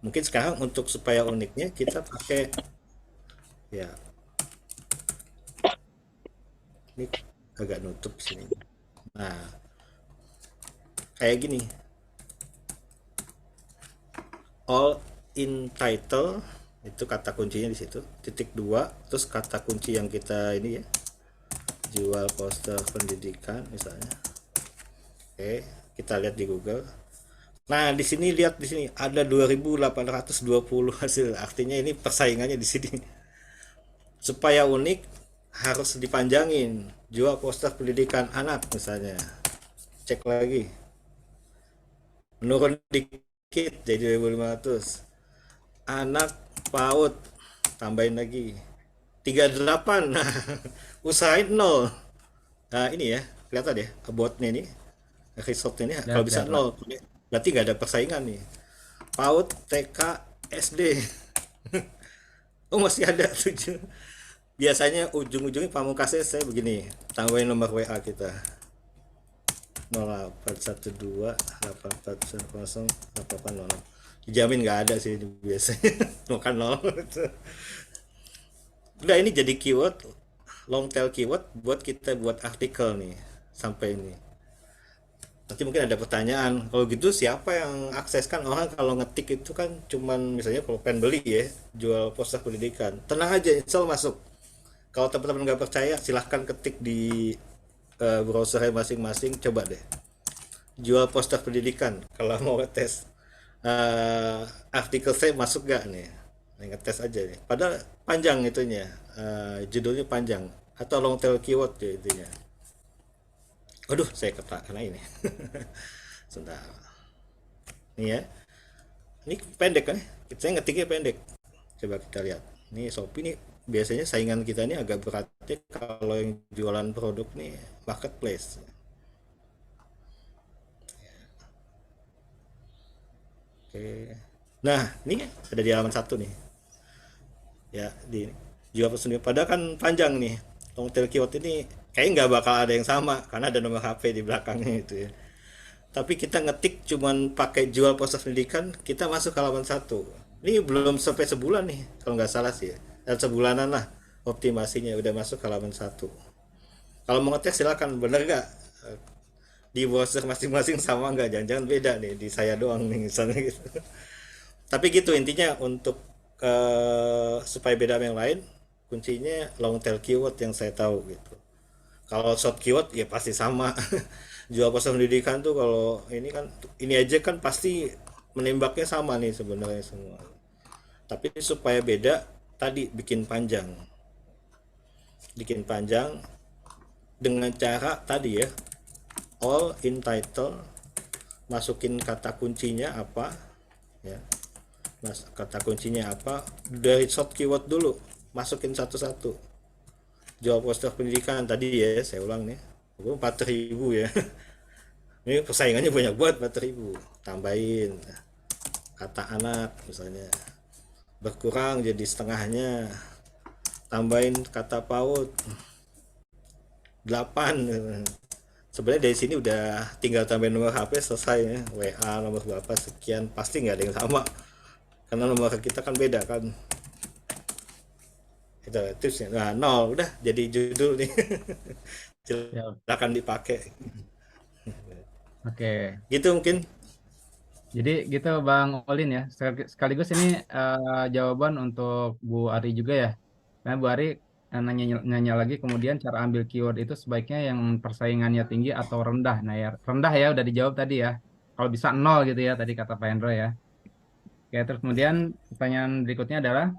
Mungkin sekarang untuk supaya uniknya kita pakai ya, ini agak nutup sini. Nah, kayak gini. All in title itu kata kuncinya di situ. Titik dua, terus kata kunci yang kita ini ya. Jual poster pendidikan misalnya. Oke, kita lihat di Google. Nah, di sini lihat di sini ada 2820 hasil. Artinya ini persaingannya di sini. Supaya unik harus dipanjangin. Jual poster pendidikan anak misalnya. Cek lagi. Menurun dikit jadi 2500. Anak PAUD tambahin lagi 38. Nah, usahain 0. Nah, ini ya, kelihatan ya botnya ini, resultnya ini kalau Lihat, bisa lihat, Pak. 0 berarti nggak ada persaingan nih. PAUD, TK, SD. Oh, masih ada 7. Biasanya ujung-ujungnya pamungkasnya saya begini, tambahin nomor WA kita 0812 8410 880. Dijamin nggak ada sih biasanya. Bukan 0. Udah, ini jadi keyword, long tail keyword buat kita buat artikel nih sampai ini. Nanti mungkin ada pertanyaan, kalau gitu siapa yang akses? Kan orang kalau ngetik itu kan cuman misalnya kalau pengen beli ya, jual poster pendidikan. Tenang aja, install masuk. Kalau teman-teman nggak percaya, silahkan ketik di browsernya masing-masing, coba deh. Jual poster pendidikan, kalau mau ngetes artikel saya masuk gak nih? Nah, ngetes aja nih. Padahal panjang itunya, judulnya panjang atau long tail keyword ya intinya. Aduh, saya ketak karena ini. Sebentar. Nih ya. Ini pendek kan? Saya ngetiknya pendek. Coba kita lihat. Nih Shopee nih biasanya saingan kita ini agak berat ya kalau yang jualan produk nih marketplace. Oke. Nah, ini ada di halaman satu nih. Ya, di jual sendiri. Padahal kan panjang nih. Long tail keyword ini kayaknya nggak bakal ada yang sama karena ada nomor HP di belakangnya itu ya. Tapi kita ngetik cuman pakai jual poster pendidikan, kita masuk ke halaman satu. Ini belum sampai sebulan nih, kalau nggak salah sih ya. Dan sebulanan lah optimasinya udah masuk ke halaman satu. Kalau mau ngetes silakan, bener nggak? Di browser masing-masing sama nggak? Jangan-jangan beda nih di saya doang nih misalnya gitu. Tapi gitu intinya untuk supaya beda sama yang lain, kuncinya long tail keyword yang saya tahu gitu. Kalau short keyword ya pasti sama. Jual poster pendidikan tuh kalau ini kan ini aja kan pasti menembaknya sama nih sebenarnya semua. Tapi supaya beda tadi bikin panjang. Bikin panjang dengan cara tadi ya. All in title, masukin kata kuncinya apa ya. Kata kuncinya apa dari short keyword dulu, masukin satu-satu. Jual poster pendidikan tadi ya, saya ulang nih 4.000 ya. Ini persaingannya banyak buat 4.000. Tambahin kata anak misalnya, berkurang jadi setengahnya. Tambahin kata PAUD 8. Sebenarnya dari sini udah tinggal tambahin nomor HP selesai ya. WA nomor berapa sekian, pasti nggak ada yang sama karena nomor kita kan beda kan. Itu tipsnya. Nah, 0 udah jadi judul nih. Ya, Silakan dipakai. oke. Gitu mungkin. Jadi gitu Bang Olin ya. Sekaligus ini jawaban untuk Bu Ari juga ya. Nah, Bu Ari nanya lagi kemudian cara ambil keyword itu sebaiknya yang persaingannya tinggi atau rendah. Nah ya rendah ya udah dijawab tadi ya. Kalau bisa nol gitu ya tadi kata Pak Hendro ya. Oke, terus kemudian pertanyaan berikutnya adalah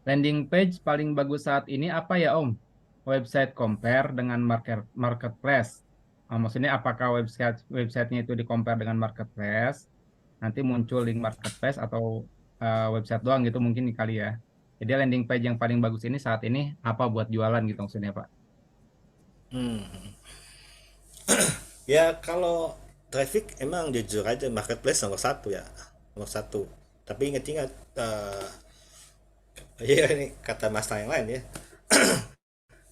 landing page paling bagus saat ini apa ya Om? Website compare dengan marketplace. Maksudnya apakah websitenya itu di compare dengan marketplace? Nanti muncul link marketplace atau website doang gitu mungkin kali ya. Jadi landing page yang paling bagus ini saat ini apa buat jualan gitu maksudnya Pak? Hmm. Ya kalau traffic emang jujur aja marketplace nomor satu ya, nomor satu. Tapi ingat-ingat Iya, ini kata Mas yang lain ya.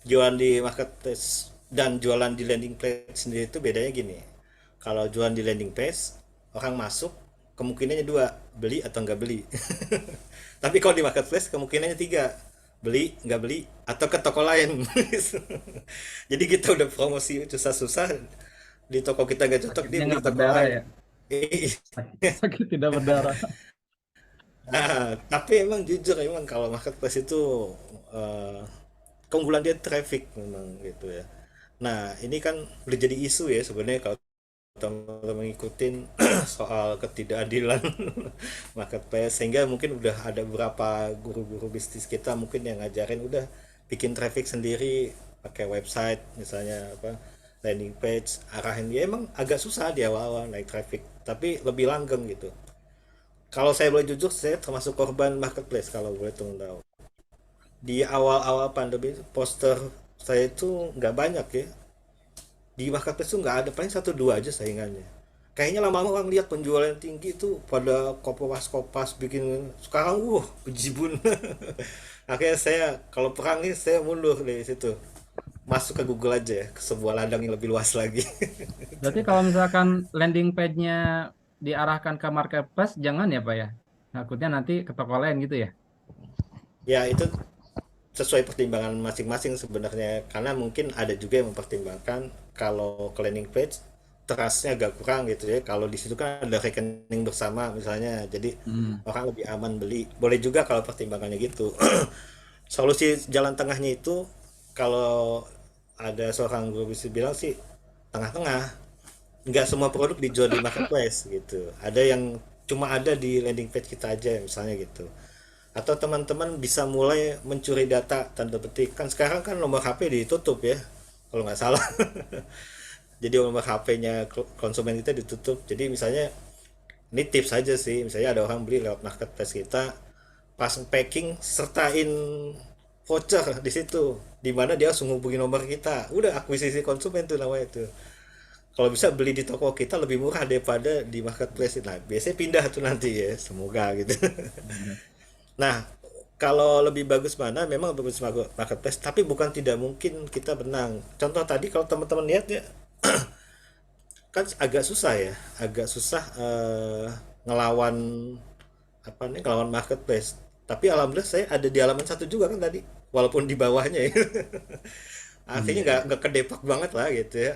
Jualan di marketplace dan jualan di landing page sendiri itu bedanya gini. Kalau jualan di landing page, orang masuk kemungkinannya dua, beli atau nggak beli. Tapi kalau di marketplace kemungkinannya tiga, beli, nggak beli, atau ke toko lain. Jadi kita udah promosi susah-susah, di toko kita nggak cocok, dia Sakitnya beli nggak di toko berdarah lain. ya. Sakit tidak berdarah. Nah, tapi emang jujur emang kalau marketplace itu eh, keunggulan dia traffic memang gitu ya. Nah, ini kan udah jadi isu ya sebenarnya kalau teman-teman ngikutin soal ketidakadilan marketplace, sehingga mungkin udah ada beberapa guru-guru bisnis kita mungkin yang ngajarin udah bikin traffic sendiri pakai website misalnya apa landing page, arahin dia emang agak susah di awal-awal naik traffic tapi lebih langgeng gitu. Kalau saya boleh jujur, saya termasuk korban marketplace kalau boleh tahu. Di awal-awal pandemi poster saya itu nggak banyak ya. Di marketplace tuh nggak ada, paling satu dua aja saingannya. Kayaknya lama-lama orang lihat penjualan yang tinggi itu pada kopas-kopas bikin sekarang bejibun. Akhirnya saya kalau perang nih saya mundur dari situ. Masuk ke Google aja ya, ke sebuah ladang yang lebih luas lagi. Berarti kalau misalkan landing page-nya diarahkan ke marketplace, jangan ya Pak ya? Takutnya nanti ke toko lain gitu ya? Ya itu sesuai pertimbangan masing-masing sebenarnya, karena mungkin ada juga yang mempertimbangkan kalau ke landing page trustnya agak kurang gitu ya, kalau di situ kan ada rekening bersama misalnya, jadi Hmm. orang lebih aman beli, boleh juga kalau pertimbangannya gitu. Solusi jalan tengahnya itu kalau ada seorang guru bisa bilang sih tengah-tengah, nggak semua produk dijual di marketplace gitu, ada yang cuma ada di landing page kita aja misalnya gitu, atau teman-teman bisa mulai mencuri data tanda petik, kan sekarang kan nomor HP ditutup ya kalau nggak salah. Jadi nomor HP-nya konsumen kita ditutup, jadi misalnya ini tips aja sih, misalnya ada orang beli lewat marketplace kita, pas packing sertain voucher di situ, di mana dia langsung hubungi nomor kita, udah akuisisi konsumen tuh namanya tuh. Kalau bisa beli di toko kita lebih murah daripada di marketplace, nah biasanya pindah tuh nanti ya, semoga gitu. Nah, kalau lebih bagus mana, memang bagus marketplace, tapi bukan tidak mungkin kita menang. Contoh tadi kalau teman-teman lihat ya, kan agak susah ya, agak susah ngelawan apa nih, ngelawan marketplace. Tapi alhamdulillah saya ada di halaman satu juga kan tadi, walaupun di bawahnya ya. Akhirnya Iya. nggak kedepak banget lah gitu ya.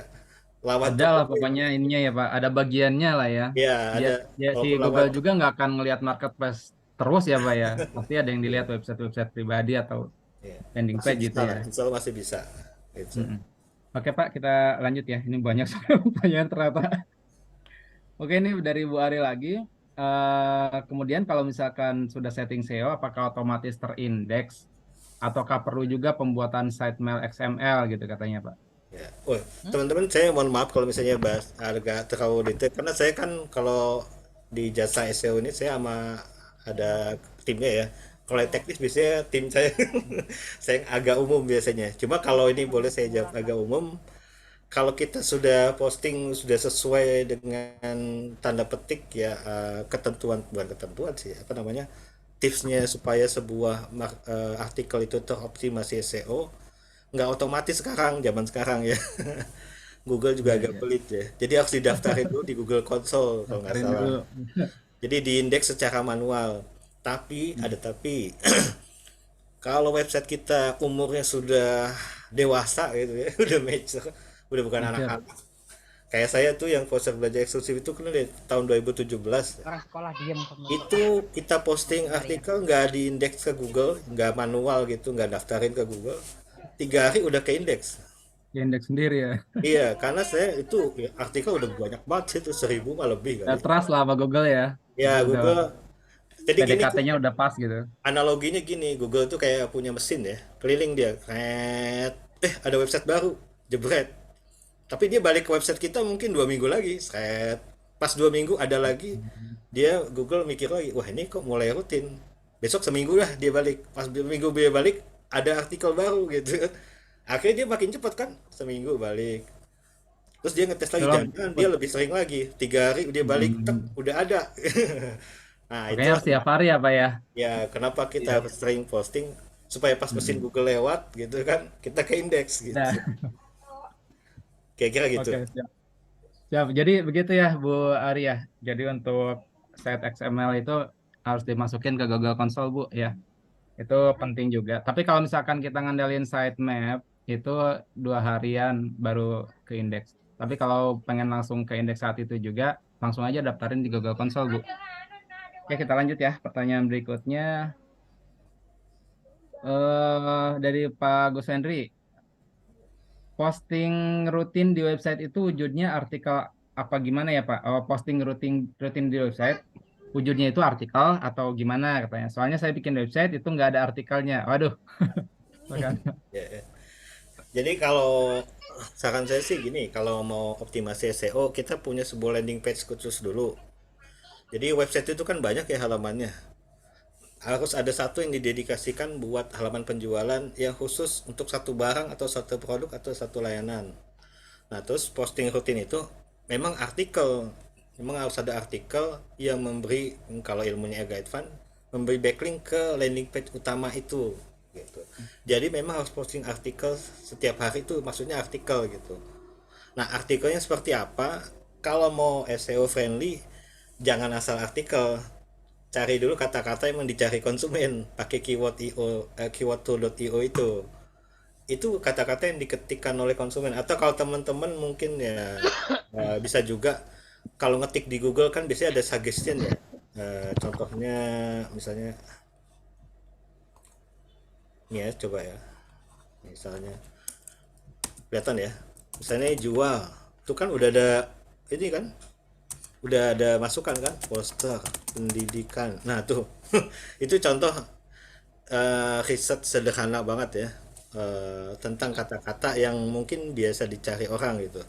Lawan Ada lah Tokopedia, pokoknya ininya ya Pak, ada bagiannya lah ya. ya Dia, ada. dia si Walaupun lawan, Google juga nggak akan ngelihat marketplace terus ya Pak ya. Pasti ada yang dilihat website-website pribadi atau ya, landing masih page bisa gitu ya. lah, insya Allah masih bisa. Gitu. Mm-mm. Oke Pak, kita lanjut ya. Ini banyak sekali pertanyaan ternyata. Oke, ini dari Bu Ari lagi. Kemudian kalau misalkan sudah setting SEO, apakah otomatis terindeks ataukah perlu juga pembuatan sitemap XML gitu katanya Pak? Ya. Oh, teman-teman saya mohon maaf kalau misalnya bahas agak terlalu detail, karena saya kan kalau di jasa SEO ini saya sama ada timnya ya. Kalau yang teknis biasanya tim saya saya yang agak umum biasanya. Cuma kalau ini boleh saya jawab agak umum. Kalau kita sudah posting sudah sesuai dengan tanda petik ya, ketentuan, bukan ketentuan sih, apa namanya, tipsnya supaya sebuah artikel itu teroptimasi SEO, nggak otomatis sekarang, zaman sekarang ya. Google juga Iya, agak iya. pelit ya. Jadi harus didaftarin dulu di Google Console kalau nggak Daftarin salah. dulu. Jadi diindeks secara manual. Tapi ada tapi kalau website kita umurnya sudah dewasa gitu ya, udah mature, udah bukan Mature. anak-anak. Kayak saya tuh yang voucher belajar eksklusif itu kan dari tahun 2017. Orang sekolah diem Itu kita posting artikel nggak diindeks ke Google, nggak manual gitu, nggak daftarin ke Google. 3 hari udah ke indeks. Ya, indeks sendiri ya. Iya, karena saya itu ya, artikel udah banyak banget sih, itu 1000 mah lebih Ya, kali. trust lah sama Google ya. Ya Itu udah Google. Jadi gini tuh PDKT-nya udah pas gitu. analoginya gini, Google tuh kayak punya mesin ya, keliling dia, kret, ada website baru, jebret. Tapi dia balik ke website kita mungkin 2 minggu lagi, seret. Pas 2 minggu ada lagi, dia Google mikir lagi, wah ini kok mulai rutin. Besok seminggu lah dia balik. Pas 2 minggu dia balik, ada artikel baru gitu. Akhirnya dia makin cepat kan, seminggu balik. Terus dia ngetes lagi, Kalau jangan dia lebih sering lagi. 3 hari dia balik, tek, hmm, udah ada. Nah, itu Makanya harus tiap hari ya, Pak ya. ya kenapa kita Iya. harus sering posting supaya pas mesin Mm-mm. Google lewat gitu kan, kita ke indeks Nah, gitu. Kira-kira gitu. oke, siap. Siap. Jadi begitu ya, Bu Arya. Jadi untuk site XML itu harus dimasukin ke Google Console, Bu, ya. Itu penting juga. Tapi kalau misalkan kita ngandelin sitemap, itu 2 harian baru ke indeks. Tapi kalau pengen langsung ke indeks saat itu juga, langsung aja daftarin di Google Console, Bu. Oke, kita lanjut ya. Pertanyaan berikutnya dari Pak Gus Henry. Posting rutin di website itu wujudnya artikel apa gimana ya, Pak? Oh, posting rutin rutin di website, wujudnya itu artikel atau gimana katanya? Soalnya saya bikin website itu nggak ada artikelnya. Waduh, makanya. Ya, ya. Jadi kalau saran saya sih gini, kalau mau optimasi SEO, kita punya sebuah landing page khusus dulu. Jadi website itu kan banyak ya halamannya. Harus ada satu yang didedikasikan buat halaman penjualan yang khusus untuk satu barang atau satu produk atau satu layanan. Nah, terus posting rutin itu memang artikel. Memang harus ada artikel yang memberi, kalau ilmunya agak advance, memberi backlink ke landing page utama itu gitu. Jadi memang harus posting artikel setiap hari itu, maksudnya artikel gitu. Nah, artikelnya seperti apa? Kalau mau SEO friendly, jangan asal artikel. Cari dulu kata-kata yang dicari konsumen pakai keyword keyword tool.io itu kata-kata yang diketikkan oleh konsumen. Atau kalau teman-teman mungkin ya bisa juga kalau ngetik di Google kan biasanya ada suggestion ya. Contohnya misalnya ini ya, coba ya, misalnya kelihatan ya, misalnya jual itu kan udah ada ini kan, udah ada masukan kan, poster pendidikan. Nah tuh itu contoh riset sederhana banget ya, tentang kata-kata yang mungkin biasa dicari orang gitu.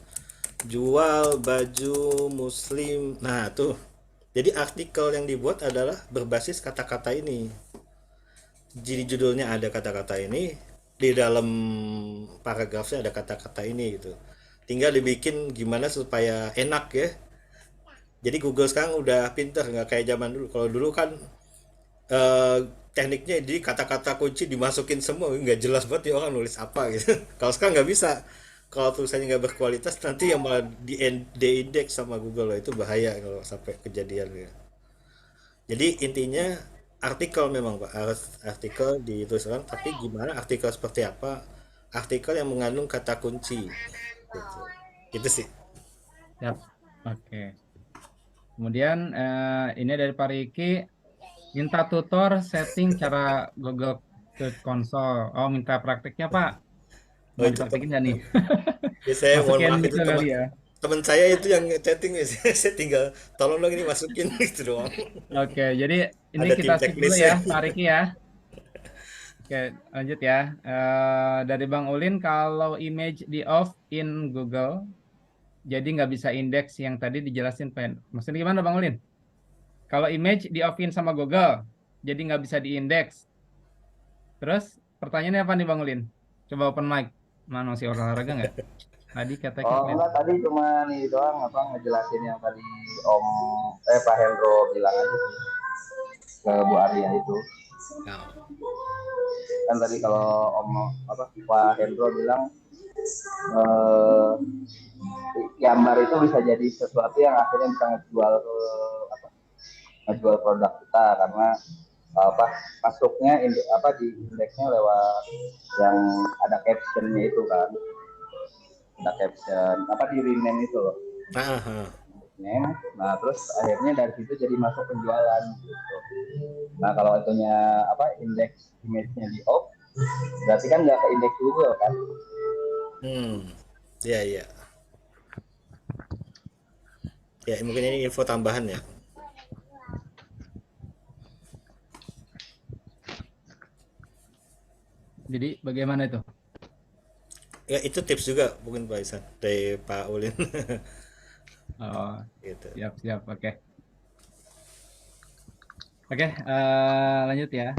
Jual baju muslim. Nah tuh, jadi artikel yang dibuat adalah berbasis kata-kata ini. Jadi judulnya ada kata-kata ini, di dalam paragrafnya ada kata-kata ini gitu. Tinggal dibikin gimana supaya enak ya. Jadi Google sekarang udah pinter, nggak kayak zaman dulu. Kalau dulu kan eh, tekniknya jadi kata-kata kunci dimasukin semua, nggak jelas banget ya orang nulis apa gitu. Kalau sekarang nggak bisa. Kalau tulisannya nggak berkualitas, nanti yang malah di indeks sama Google. Itu bahaya kalau sampai kejadian ya. Jadi intinya artikel memang Pak, harus artikel ditulis orang, tapi gimana artikel seperti apa? Artikel yang mengandung kata kunci. Gitu. Itu sih. Siap. Oke. Kemudian ini dari Pak Riki, minta tutor setting cara Google Search Console. Oh, minta praktiknya Pak. Oh Mau itu dipraktekin nggak nih? saya mohon Masukin maaf itu gitu teman kali ya. teman saya itu yang chatting ya. Saya tinggal tolong dong ini masukin gitu doang. Oke, jadi ini Ada tim kita skip dulu teknisnya. ya, Pak Riki ya. Oke, lanjut ya. Dari Bang Ulin, kalau image di off in Google, jadi nggak bisa indeks yang tadi dijelasin, Pak. Maksudnya gimana, Bang Ulin? Kalau image di off-in sama Google, jadi nggak bisa diindeks. Terus pertanyaannya apa nih, Bang Ulin? Coba open mic. Mana masih olahraga nggak? Tadi kata Oh Kevin. enggak, tadi cuma nih doang apa ngejelasin yang tadi Om Pak Hendro bilang aja sih ke Bu Arya itu. Nah, Kan tadi kalau Pak Hendro bilang eh, gambar itu bisa jadi sesuatu yang akhirnya bisa ngejual produk kita karena masuknya di indeksnya lewat yang ada captionnya itu kan, ada caption di rename itu loh. Nah terus akhirnya dari situ jadi masuk penjualan gitu. Nah kalau itunya indeks image-nya di off, berarti kan nggak ke indeks Google kan. ya ya. Ya mungkin ini info tambahan ya. Jadi bagaimana itu? Ya itu tips juga mungkin Pak Isan dari Pak Ulin. Oh, Gitu. siap, oke. Oke, lanjut ya.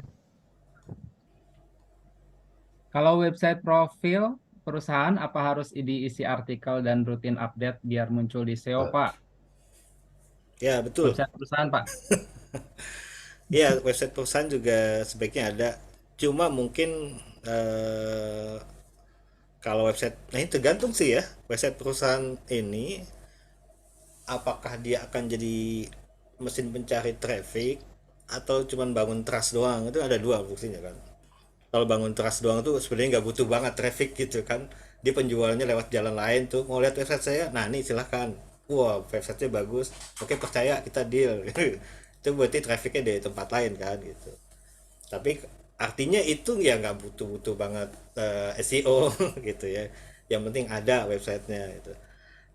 Kalau website profil perusahaan, apa harus diisi artikel dan rutin update biar muncul di SEO, Pak? Ya betul. Website perusahaan, Pak. Iya, website perusahaan juga sebaiknya ada. Cuma mungkin kalau website, nah ini tergantung sih ya. Website perusahaan ini apakah dia akan jadi mesin pencari traffic atau cuman bangun trust doang, itu ada dua fungsinya kan. Kalau bangun trust doang tuh sebenarnya nggak butuh banget traffic gitu kan, dia penjualnya lewat jalan lain tuh mau lihat website saya, nah ini silahkan, wah websitenya bagus, oke percaya kita deal. Itu berarti trafficnya dari tempat lain kan gitu. Tapi artinya itu ya nggak butuh-butuh banget SEO gitu ya, yang penting ada websitenya gitu.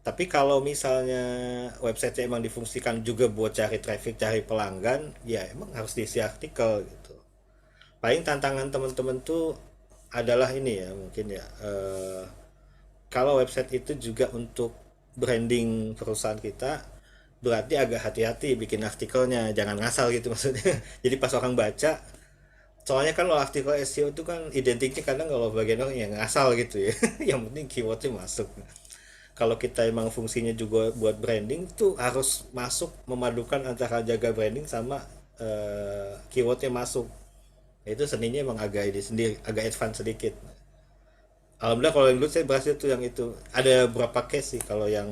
Tapi kalau misalnya website emang difungsikan juga buat cari traffic, cari pelanggan, ya emang harus diisi artikel gitu. Paling tantangan teman-teman tuh adalah ini ya, mungkin ya, kalau website itu juga untuk branding perusahaan kita, berarti agak hati-hati bikin artikelnya, jangan ngasal gitu maksudnya. Jadi pas orang baca, soalnya kan kalau artikel SEO itu kan identiknya kadang kalau bagian orang yang ngasal gitu ya. Yang penting keywordnya masuk. Kalau kita emang fungsinya juga buat branding tuh harus masuk, memadukan antara jaga branding sama keywordnya masuk. Itu seninya emang agak ini sendiri, agak advance sedikit. Alhamdulillah kalau yang dulu saya berhasil tuh yang itu. Ada beberapa case sih kalau yang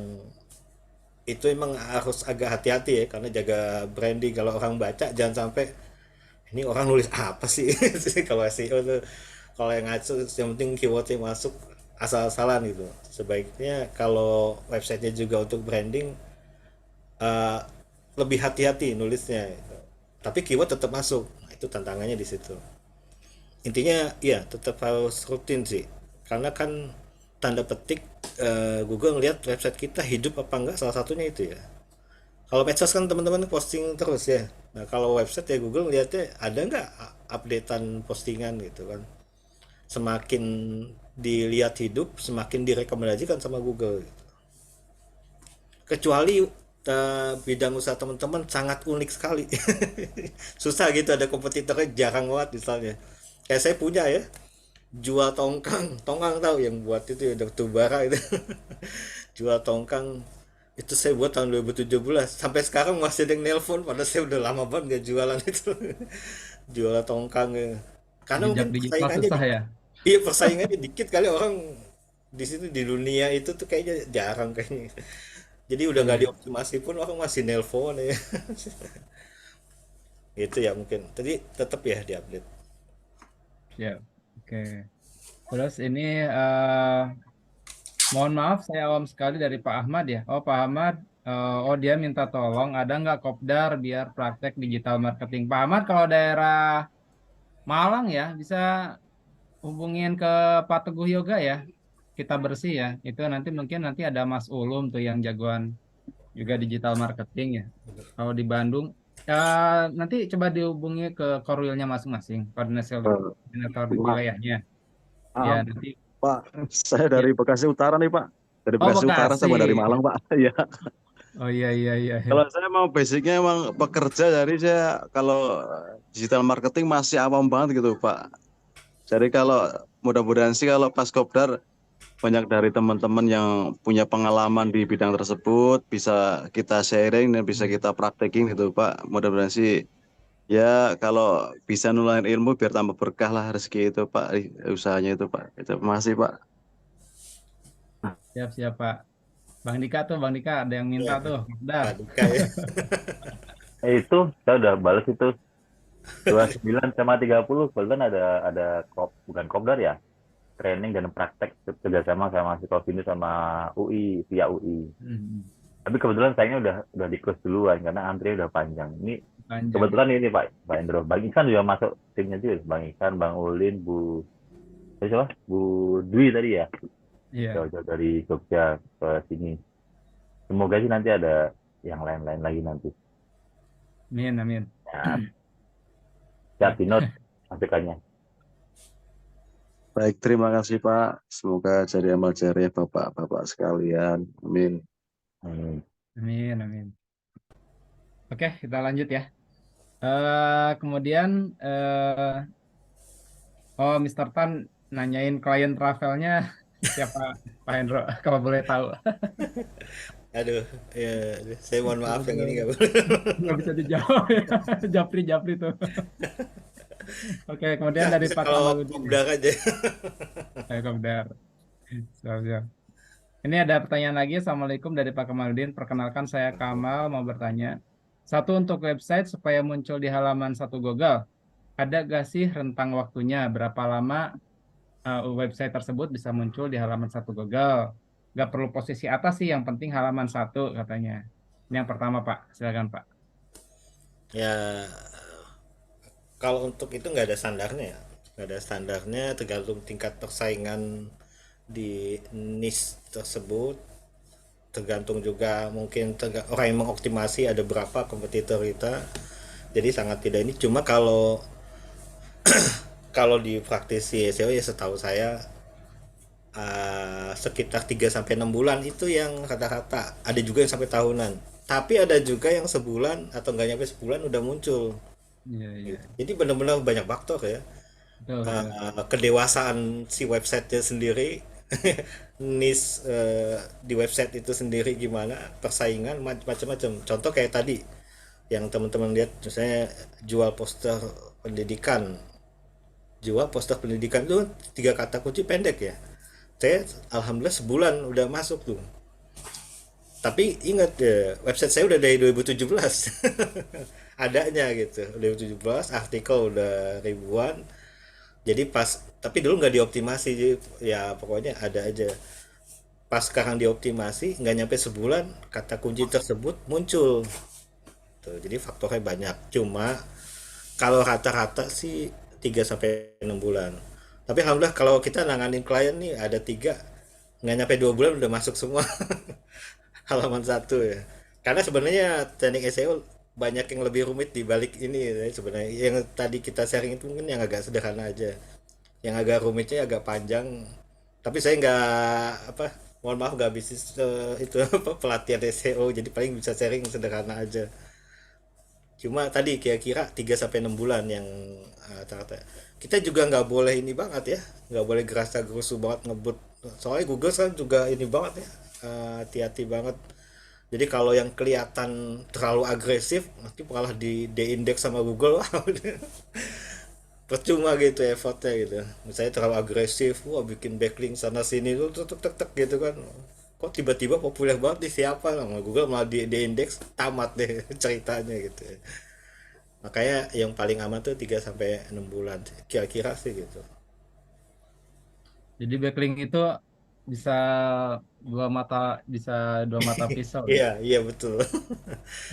itu emang harus agak hati-hati ya karena jaga branding, kalau orang baca jangan sampai ini orang nulis apa sih. Kalau SEO tuh kalau yang ngaco yang penting keywordnya masuk, asal-asalan gitu. Sebaiknya kalau websitenya juga untuk branding, eh, lebih hati-hati nulisnya gitu. Tapi keyword tetap masuk. Nah, itu tantangannya di situ. Intinya ya tetap harus rutin sih. Karena kan tanda petik, Google ngelihat website kita hidup apa enggak, salah satunya itu ya. Kalau medsos kan teman-teman posting terus ya. Nah kalau website ya Google ngelihatnya ada nggak updatean postingan gitu kan. Semakin dilihat hidup, semakin direkomendasikan sama Google gitu. Kecuali bidang usaha teman-teman sangat unik sekali. Susah gitu, ada kompetitornya jarang banget misalnya. Kayak saya punya ya, jual tongkang, tongkang tahu yang buat itu ya, batu bara itu. Jual tongkang itu saya buat tahun 2017, sampai sekarang masih ada yang nelpon padahal saya udah lama banget nggak jualan itu. Jual tongkang ya. Karena Jejak mungkin digital persaingannya susah ya. iya persaingannya dikit kali orang di situ, di dunia itu tuh kayaknya jarang kayaknya. Jadi udah nggak Iya. dioptimasi pun orang masih nelpon ya. Itu ya mungkin. Tadi tetap ya diupdate. Ya, oke. Terus ini mohon maaf saya awam sekali dari Pak Ahmad ya. Oh Pak Ahmad, oh dia minta tolong ada nggak kopdar biar praktek digital marketing. Pak Ahmad kalau daerah Malang ya bisa hubungin ke Pak Teguh Yoga ya. Kita bersih ya. Itu nanti mungkin nanti ada Mas Ulum tuh yang jagoan juga digital marketing ya. Kalau di Bandung, nanti coba dihubungi ke korwilnya masing-masing, koordinator di Pak, wilayahnya. Ya maaf, nanti. Pak. Saya Ya. dari Bekasi Utara nih, Pak. Dari Oh Bekasi Utara Bekasi. sama dari Malang, Pak. Ya. Oh iya iya iya. Kalau saya mau basicnya emang pekerja, jadi saya kalau digital marketing masih awam banget gitu, Pak. Jadi kalau mudah-mudahan sih kalau pas Kopdar banyak dari teman-teman yang punya pengalaman di bidang tersebut bisa kita sharing dan bisa kita praktekin gitu, Pak. Mudah-mudahan sih ya kalau bisa nularin ilmu biar tambah berkah lah rezeki itu, Pak, usahanya itu, Pak. Itu masih, Pak. Siap siap Pak. Bang Dika tuh Bang Dika ada yang minta Ya, tuh. Dah. Pak Dika ya. Itu saya udah balas itu 29 sama 30 kebetulan ada bukan kopdar ya, training dan praktek kerjasama sama psikologi sama UI via UI. Hmm, Tapi kebetulan sayangnya udah di close duluan karena antri udah panjang. Ini panjang. kebetulan ini Pak Indro, Bang Ikan juga masuk timnya juga, Bang Ikan, Bang Ulin, siapa? Bu Dwi tadi ya, Iya. jauh-jauh dari Jogja ke sini. Semoga sih nanti ada yang lain-lain lagi nanti. Amin amin. Nah, siap di note apk-nya. Baik, terima kasih, Pak. Semoga jadi amal jariah Bapak-bapak sekalian. Amin. Amin amin. Oke kita lanjut ya. Kemudian oh Mr. Tan nanyain klien travelnya siapa Pak Hendro kalau boleh tahu. Aduh, ya, saya mohon maaf yang ini nggak boleh. Nggak bisa dijawab ya. Japri tuh. Oke, kemudian Bisa, dari bisa Pak kalau Kamaludin nih. kopdar aja. Kopdar. Siap, siap. Ini ada pertanyaan lagi. Assalamualaikum dari Pak Kamaludin. Perkenalkan saya Kamal, mau bertanya. Satu, untuk website supaya muncul di halaman satu Google, ada gak sih rentang waktunya? Berapa lama website tersebut bisa muncul di halaman satu Google? Gak perlu posisi atas sih, yang penting halaman satu katanya. Ini yang pertama, Pak. Silakan, Pak. Ya, kalau untuk itu nggak ada standarnya ya. Nggak ada standarnya, tergantung tingkat persaingan di niche tersebut. Tergantung juga mungkin orang yang mengoptimasi ada berapa kompetitor kita. Jadi sangat tidak ini. Cuma kalau kalau di praktisi SEO ya setahu saya sekitar 3 sampai 6 bulan itu yang rata-rata. Ada juga yang sampai tahunan. Tapi ada juga yang sebulan atau nggak nyampe sebulan udah muncul. Iya, iya. Jadi benar-benar banyak faktor ya. Betul, betul. Kedewasaan si websitenya sendiri, niche di website itu sendiri gimana, persaingan macam-macam. Contoh kayak tadi yang teman-teman lihat, misalnya jual poster pendidikan itu 3 kata kunci pendek ya. Saya alhamdulillah sebulan udah masuk tuh. Tapi ingat ya, website saya udah dari 2017 adanya gitu. 2017 artikel udah ribuan. Jadi tapi dulu nggak dioptimasi, jadi ya pokoknya ada aja. Pas sekarang dioptimasi, nggak nyampe sebulan kata kunci tersebut muncul. Tuh, jadi faktornya banyak. Cuma kalau rata-rata sih 3 sampai 6 bulan. Tapi alhamdulillah kalau kita nanganin klien nih ada 3, nggak nyampe 2 bulan udah masuk semua. Halaman satu ya. Karena sebenarnya teknik SEO banyak yang lebih rumit di balik ini ya, sebenarnya. Yang tadi kita sharing itu mungkin yang agak sederhana aja. Yang agak rumitnya agak panjang. Tapi saya nggak apa, mohon maaf nggak bisnis itu apa pelatihan SEO, jadi paling bisa sharing sederhana aja. Cuma tadi kira-kira 3 sampai 6 bulan yang rata-rata. Kita juga nggak boleh ini banget ya, nggak boleh gerasa-gerusu banget ngebut. Soalnya Google kan juga ini banget ya, hati-hati banget. Jadi kalau yang kelihatan terlalu agresif, nanti malah di index sama Google, wah udah percuma gitu effortnya gitu. Misalnya terlalu agresif, wah bikin backlink sana sini tuh tek tek tek gitu kan. Kok tiba-tiba populer banget nih, siapa sama Google malah di index tamat deh ceritanya gitu. Makanya yang paling aman tuh 3 sampai 6 bulan kira-kira sih gitu. Jadi backlink itu bisa bisa dua mata pisau ya. Iya, iya betul.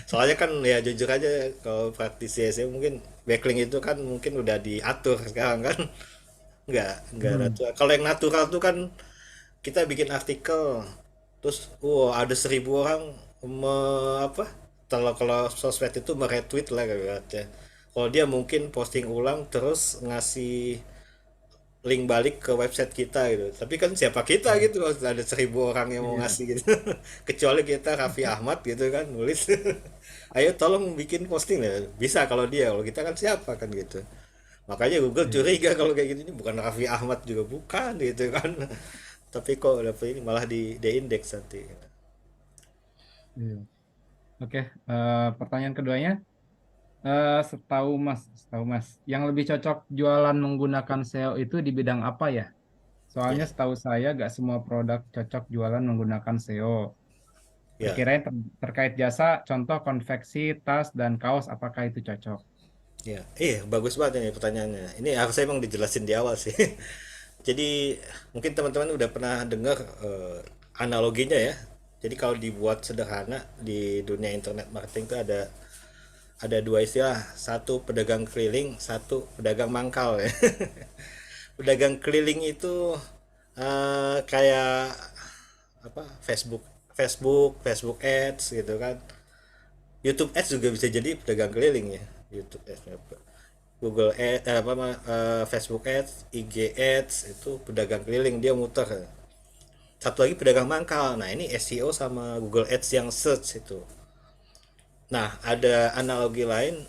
Soalnya kan ya jujur aja kalau praktisi SEO mungkin backlink itu kan mungkin udah diatur sekarang kan. Nggak Hmm. natural. Kalau yang natural tuh kan kita bikin artikel terus ada 1.000 orang apa kalau sosmed itu meretweet lah katanya. Kalau dia mungkin posting ulang terus ngasih link balik ke website kita gitu. Tapi kan siapa kita gitu, ada 1.000 orang yang mau Iya. ngasih gitu. Kecuali kita Raffi Ahmad gitu kan nulis, ayo tolong bikin posting ya. Bisa kalau dia, kalau kita kan siapa kan gitu. Makanya Google Iya. curiga kalau kayak gini, ini bukan Raffi Ahmad juga bukan gitu kan. Tapi kok dapet ini malah di indeks nanti. Iya. Oke, pertanyaan keduanya, setahu Mas, yang lebih cocok jualan menggunakan SEO itu di bidang apa ya? Soalnya Ya, setahu saya gak semua produk cocok jualan menggunakan SEO. ya, Sekiranya terkait jasa, contoh konveksi, tas, dan kaos, apakah itu cocok? ya. Bagus banget ini pertanyaannya. Ini harusnya emang dijelasin di awal sih. Jadi mungkin teman-teman udah pernah dengar analoginya ya. Jadi kalau dibuat sederhana di dunia internet marketing itu ada 2 istilah, satu pedagang keliling, satu pedagang mangkal ya. Pedagang keliling itu kayak apa Facebook Ads gitu kan. YouTube Ads juga bisa jadi pedagang keliling ya. YouTube Ads, Google Ads, Facebook Ads, IG Ads itu pedagang keliling, dia muter. Satu lagi pedagang mangkal. Nah ini SEO sama Google Ads yang search itu. Nah ada analogi lain.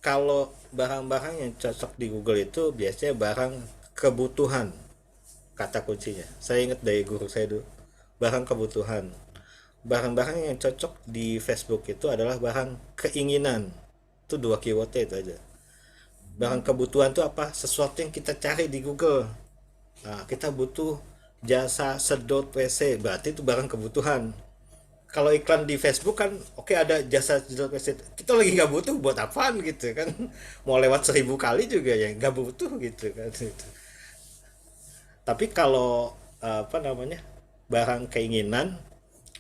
Kalau barang-barang yang cocok di Google itu biasanya barang kebutuhan, kata kuncinya. Saya ingat dari guru saya dulu, barang kebutuhan. barang-barang yang cocok di Facebook itu adalah barang keinginan. Itu 2 keywordnya itu aja. Barang kebutuhan itu apa? Sesuatu yang kita cari di Google. Nah, kita butuh jasa sedot WC, berarti itu barang kebutuhan. Kalau iklan di Facebook kan, oke ada jasa sedot WC, kita lagi nggak butuh, buat apaan gitu kan? Mau lewat 1000 kali juga ya nggak butuh gitu kan. Tapi kalau apa namanya, barang keinginan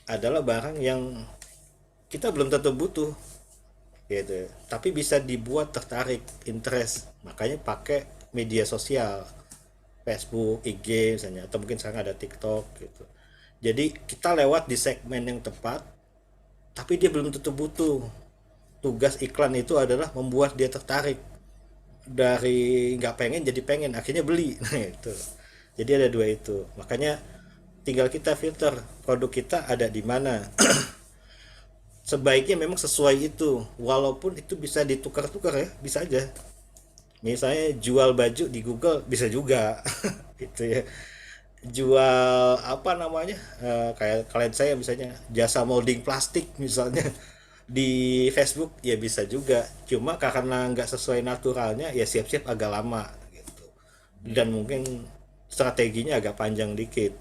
adalah barang yang kita belum tentu butuh gitu, tapi bisa dibuat tertarik, interest. Makanya pakai media sosial, Facebook, IG misalnya, atau mungkin sekarang ada TikTok gitu. Jadi kita lewat di segmen yang tepat, tapi dia belum tentu butuh. Tugas iklan itu adalah membuat dia tertarik, dari nggak pengen jadi pengen, akhirnya beli. Nah itu. Jadi ada dua itu. Makanya tinggal kita filter produk kita ada di mana. Sebaiknya memang sesuai itu, walaupun itu bisa ditukar-tukar ya, bisa aja. Misalnya jual baju di Google bisa juga, gitu ya. Jual apa namanya, kayak klien saya misalnya jasa molding plastik misalnya di Facebook ya bisa juga. Cuma karena nggak sesuai naturalnya ya siap-siap agak lama gitu. Dan mungkin strateginya agak panjang dikit.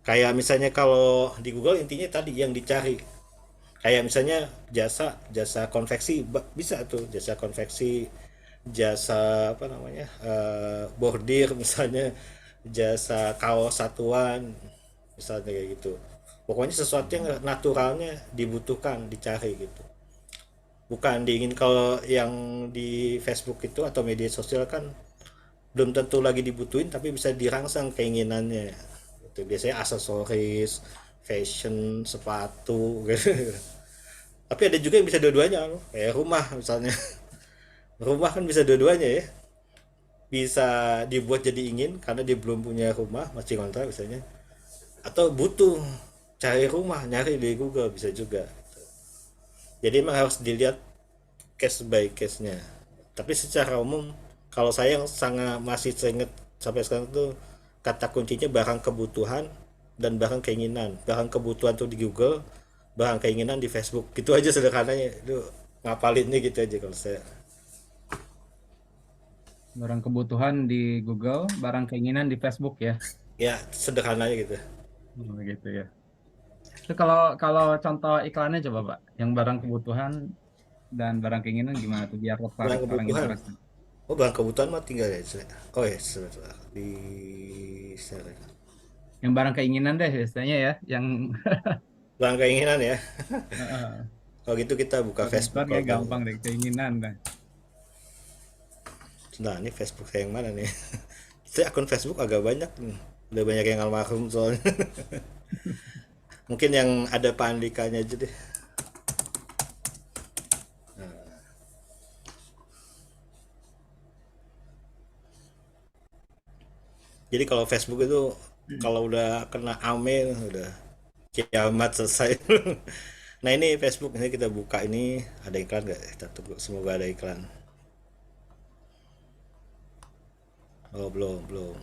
Kayak misalnya kalau di Google intinya tadi yang dicari. Kayak misalnya jasa jasa konveksi bisa tuh, jasa konveksi, jasa apa namanya, bordir misalnya, jasa kaos satuan misalnya kayak gitu. Pokoknya sesuatu yang naturalnya dibutuhkan, dicari gitu, bukan diingin. Kalau yang di Facebook itu atau media sosial kan belum tentu lagi dibutuhin tapi bisa dirangsang keinginannya. Itu biasanya aksesoris, fashion, sepatu gitu. Tapi ada juga yang bisa dua-duanya loh, kayak rumah misalnya. Rumah kan bisa dua-duanya ya, bisa dibuat jadi ingin karena dia belum punya rumah, masih kontrak misalnya, atau butuh cari rumah, nyari di Google bisa juga. Jadi emang harus dilihat case by case-nya. Tapi secara umum kalau saya yang sangat masih ingat sampai sekarang tuh, kata kuncinya barang kebutuhan dan barang keinginan. Barang kebutuhan tuh di Google, barang keinginan di Facebook. Gitu aja sederhananya. Itu ngapalinnya gitu aja kalau saya. Barang kebutuhan di Google, barang keinginan di Facebook ya. Ya sederhananya gitu. Begitu ya. Itu kalau kalau contoh iklannya coba Pak, yang barang kebutuhan dan barang keinginan gimana tuh biar tertarik Barang orang kebutuhan. interest. Oh barang kebutuhan mah tinggal ya. Oh ya sebentar. Di share. Yang barang keinginan deh biasanya ya, yang Barang keinginan ya. Heeh. Kalau gitu kita buka Facebook kebutuhan kalau kayak tahu. gampang deh, keinginan dah. Nah ini Facebook saya yang mana nih? Saya akun Facebook agak banyak nih. Udah banyak yang almarhum soalnya. Mungkin yang ada Pak Andikanya aja deh. Jadi kalau Facebook itu kalau udah kena ame udah kiamat selesai. Nah ini Facebook ini kita buka, ini ada iklan nggak? Kita tunggu, semoga ada iklan. Oh belum belum.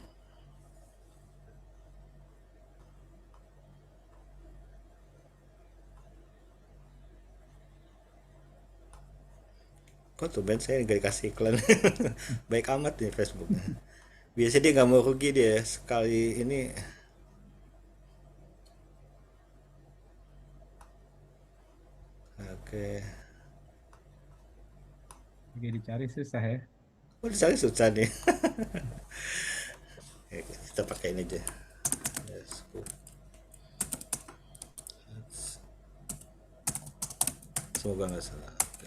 Kok tuh Ben saya nggak dikasih iklan? Baik amat nih Facebook. Biasanya dia nggak mau rugi, dia sekali ini. Oke. Lagi dicari susah ya. Oh dicari susah nih. Kita pakai ini aja. Yes, cool. Semoga nggak salah. Oke.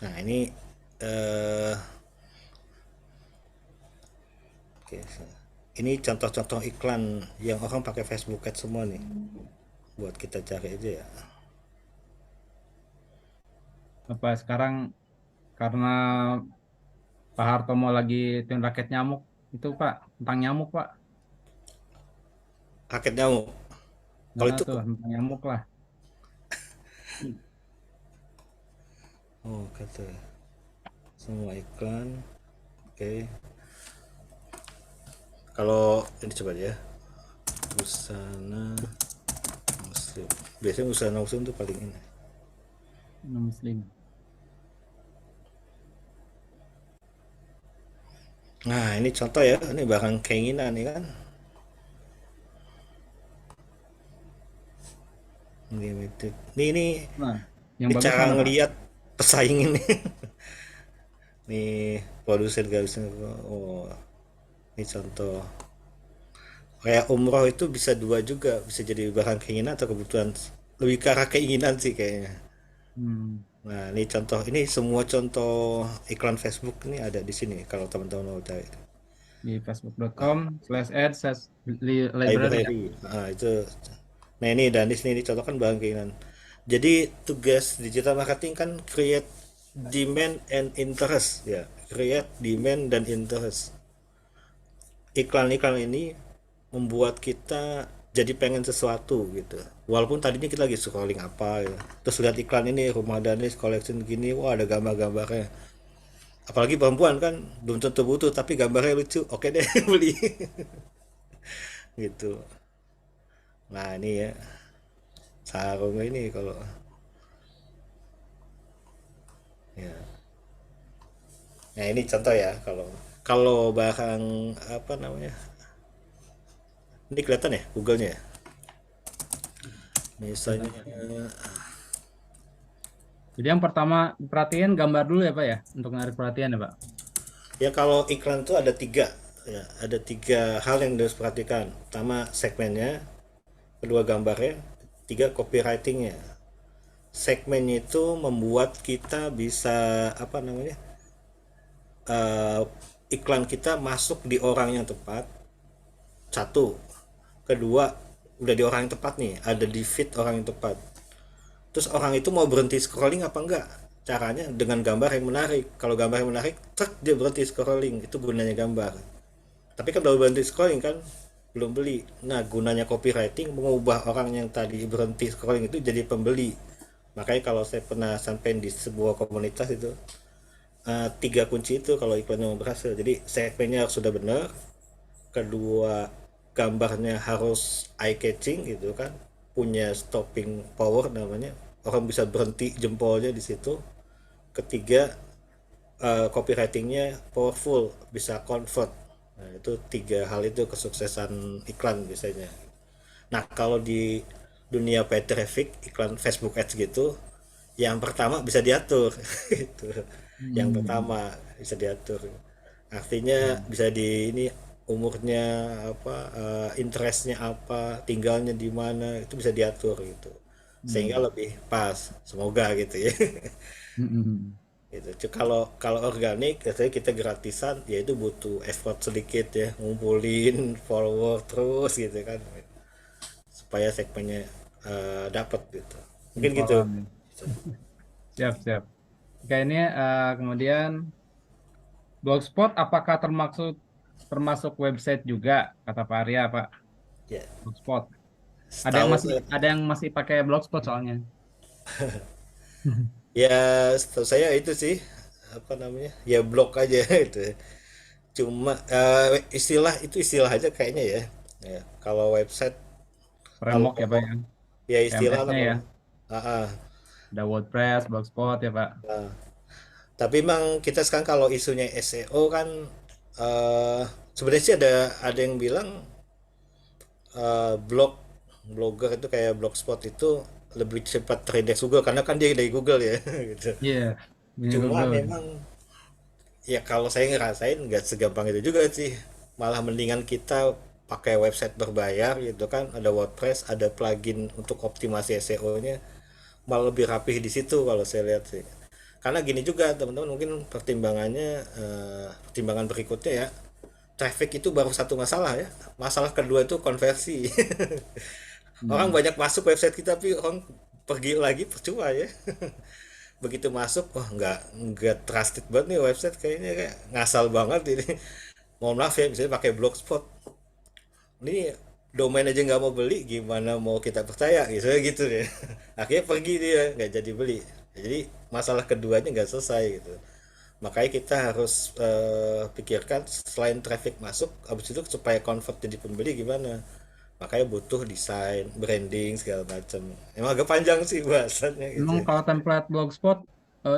Nah ini eh oke. Ini contoh-contoh iklan yang orang pakai Facebook Ads semua nih. Buat kita cari aja ya. Apa sekarang karena Pak Hartomo lagi tim raket nyamuk itu Pak, tentang nyamuk Pak. Paket nyamuk. Kalau Nah itu tuh tentang nyamuk lah. Oh, kata semua iklan. Oke. Kalau ini coba ya. Busana muslim. Biasanya busana muslim tuh paling ini. Muslim. Nah, ini contoh ya. Ini barang keinginan nih kan. Limited. Ini Nah, yang ini bagus cara mana, Pak? ngelihat pesaing ini. Nih produsen gak bisa. Oh, ini contoh. Kayak umroh itu bisa dua juga, bisa jadi barang keinginan atau kebutuhan. Lebih ke arah keinginan sih kayaknya. Hmm. Nah, ini contoh, ini semua contoh iklan Facebook ini ada di sini kalau teman-teman mau cari. Di facebook.com/ads/library ya. Library. Nah, itu. Nah, ini dan di sini contoh kan barang keinginan. Jadi tugas digital marketing kan create demand and interest ya, create demand dan interest. Iklan-iklan ini membuat kita jadi pengen sesuatu gitu. Walaupun tadinya kita lagi scrolling apa gitu. Terus lihat iklan ini rumah Danis collection gini, wah ada gambar-gambarnya. Apalagi perempuan kan belum tentu butuh tapi gambarnya lucu. Oke deh beli gitu. Nah, ini ya sarung ini kalau ya. Nah, ini contoh ya kalau kalau barang apa namanya? Ini kelihatan ya Google-nya ya. Misalnya Jadi yang pertama perhatian gambar dulu ya Pak ya, untuk menarik perhatian ya Pak. ya kalau iklan itu ada tiga ya, ada tiga hal yang harus perhatikan. Pertama segmennya, kedua gambarnya, tiga copywritingnya. Segmennya itu membuat kita bisa apa namanya eh, iklan kita masuk di orang yang tepat. Satu, kedua udah di orang yang tepat nih, ada di feed orang yang tepat. Terus orang itu mau berhenti scrolling apa enggak? Caranya dengan gambar yang menarik. Kalau gambar yang menarik, truk dia berhenti scrolling. Itu gunanya gambar. Tapi kan kalau berhenti scrolling kan belum beli. Nah, gunanya copywriting mengubah orang yang tadi berhenti scrolling itu jadi pembeli. Makanya kalau saya pernah sampai di sebuah komunitas itu tiga kunci itu kalau iklannya mau berhasil. Jadi segmennya harus sudah benar. Kedua, gambarnya harus eye catching gitu kan. Punya stopping power namanya. Orang bisa berhenti jempolnya di situ. Ketiga, copywritingnya powerful, bisa convert. Nah, itu tiga hal itu kesuksesan iklan biasanya. Nah, kalau di dunia paid traffic, iklan Facebook Ads gitu, yang pertama bisa diatur. Itu. Yang pertama bisa diatur. Artinya bisa di ini umurnya apa, interestnya apa, tinggalnya di mana, itu bisa diatur gitu. Sehingga lebih pas, semoga gitu ya. Gitu. Kalau kalau organik biasanya kita gratisan ya itu butuh effort sedikit ya, ngumpulin follower terus gitu kan supaya segmennya dapat gitu, mungkin gitu. Paham. Siap, siap. Oke, ini kemudian Blogspot apakah termasuk website juga kata Pak Arya Pak? Ya, Blogspot. setahu Ada yang masih pakai Blogspot soalnya. ya setahu saya itu sih apa namanya ya blog aja itu. Cuma istilah itu istilah aja kayaknya ya. Ya, kalau website kalau Framework ya Pak ya. ya istilah lah CMS-nya ya. kalau. Ah, ah. Ada WordPress, Blogspot ya Pak. Nah, tapi memang kita sekarang kalau isunya SEO kan eh sebenarnya sih ada yang bilang blogger itu kayak blogspot itu lebih cepat terindeks Google karena kan dia dari Google ya gitu. Iya, ini Cuma Google. memang ya kalau saya ngerasain nggak segampang itu juga sih. Malah mendingan kita pakai website berbayar gitu kan, ada WordPress, ada plugin untuk optimasi SEO-nya, malah lebih rapih di situ kalau saya lihat sih. Karena gini juga teman-teman mungkin pertimbangannya pertimbangan berikutnya ya. Traffic itu baru satu masalah ya. Masalah kedua itu konversi. Orang banyak masuk website kita tapi orang pergi lagi percuma ya. Begitu masuk, wah nggak trusted banget nih website kayaknya kayak ngasal banget ini. Mohon maaf ya, misalnya pakai blogspot. Ini domain aja nggak mau beli, gimana mau kita percaya gitu deh. Akhirnya pergi dia nggak jadi beli. Jadi masalah keduanya nggak selesai gitu. Makanya kita harus pikirkan selain traffic masuk, habis itu supaya convert jadi pembeli gimana. Makanya butuh desain, branding segala macam. Emang agak panjang sih bahasannya Memang gitu. kalau template blogspot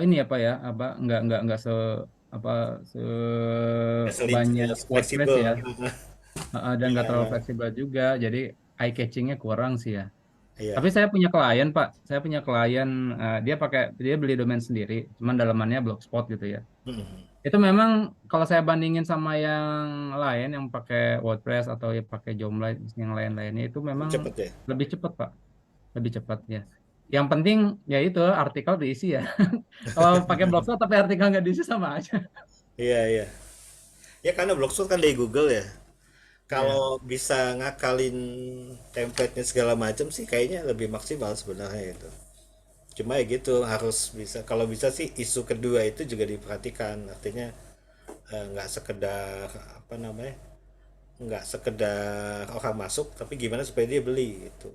ini apa ya, apa nggak se apa Ya, banyak WordPress fleksibel. ya. Dan nggak terlalu Iya, fleksibel juga, jadi eye catchingnya kurang sih ya. Tapi iya. saya punya klien Pak, saya punya klien dia beli domain sendiri, cuman dalamannya blogspot gitu ya. Mm-mm. Itu memang kalau saya bandingin sama yang lain yang pakai WordPress atau yang pakai Joomla yang lain-lainnya itu memang Cepet ya. lebih cepat Pak, lebih cepat ya. Yang penting ya itu artikel diisi ya. Kalau pakai blogspot tapi artikel nggak diisi sama aja. Iya, iya. Ya karena Blogspot kan dari Google ya. Iya. Kalau bisa ngakalin template-nya segala macam sih kayaknya lebih maksimal sebenarnya itu. Cuma ya gitu harus bisa, kalau bisa sih isu kedua itu juga diperhatikan. Artinya nggak sekedar apa namanya, nggak sekedar orang masuk, tapi gimana supaya dia beli gitu.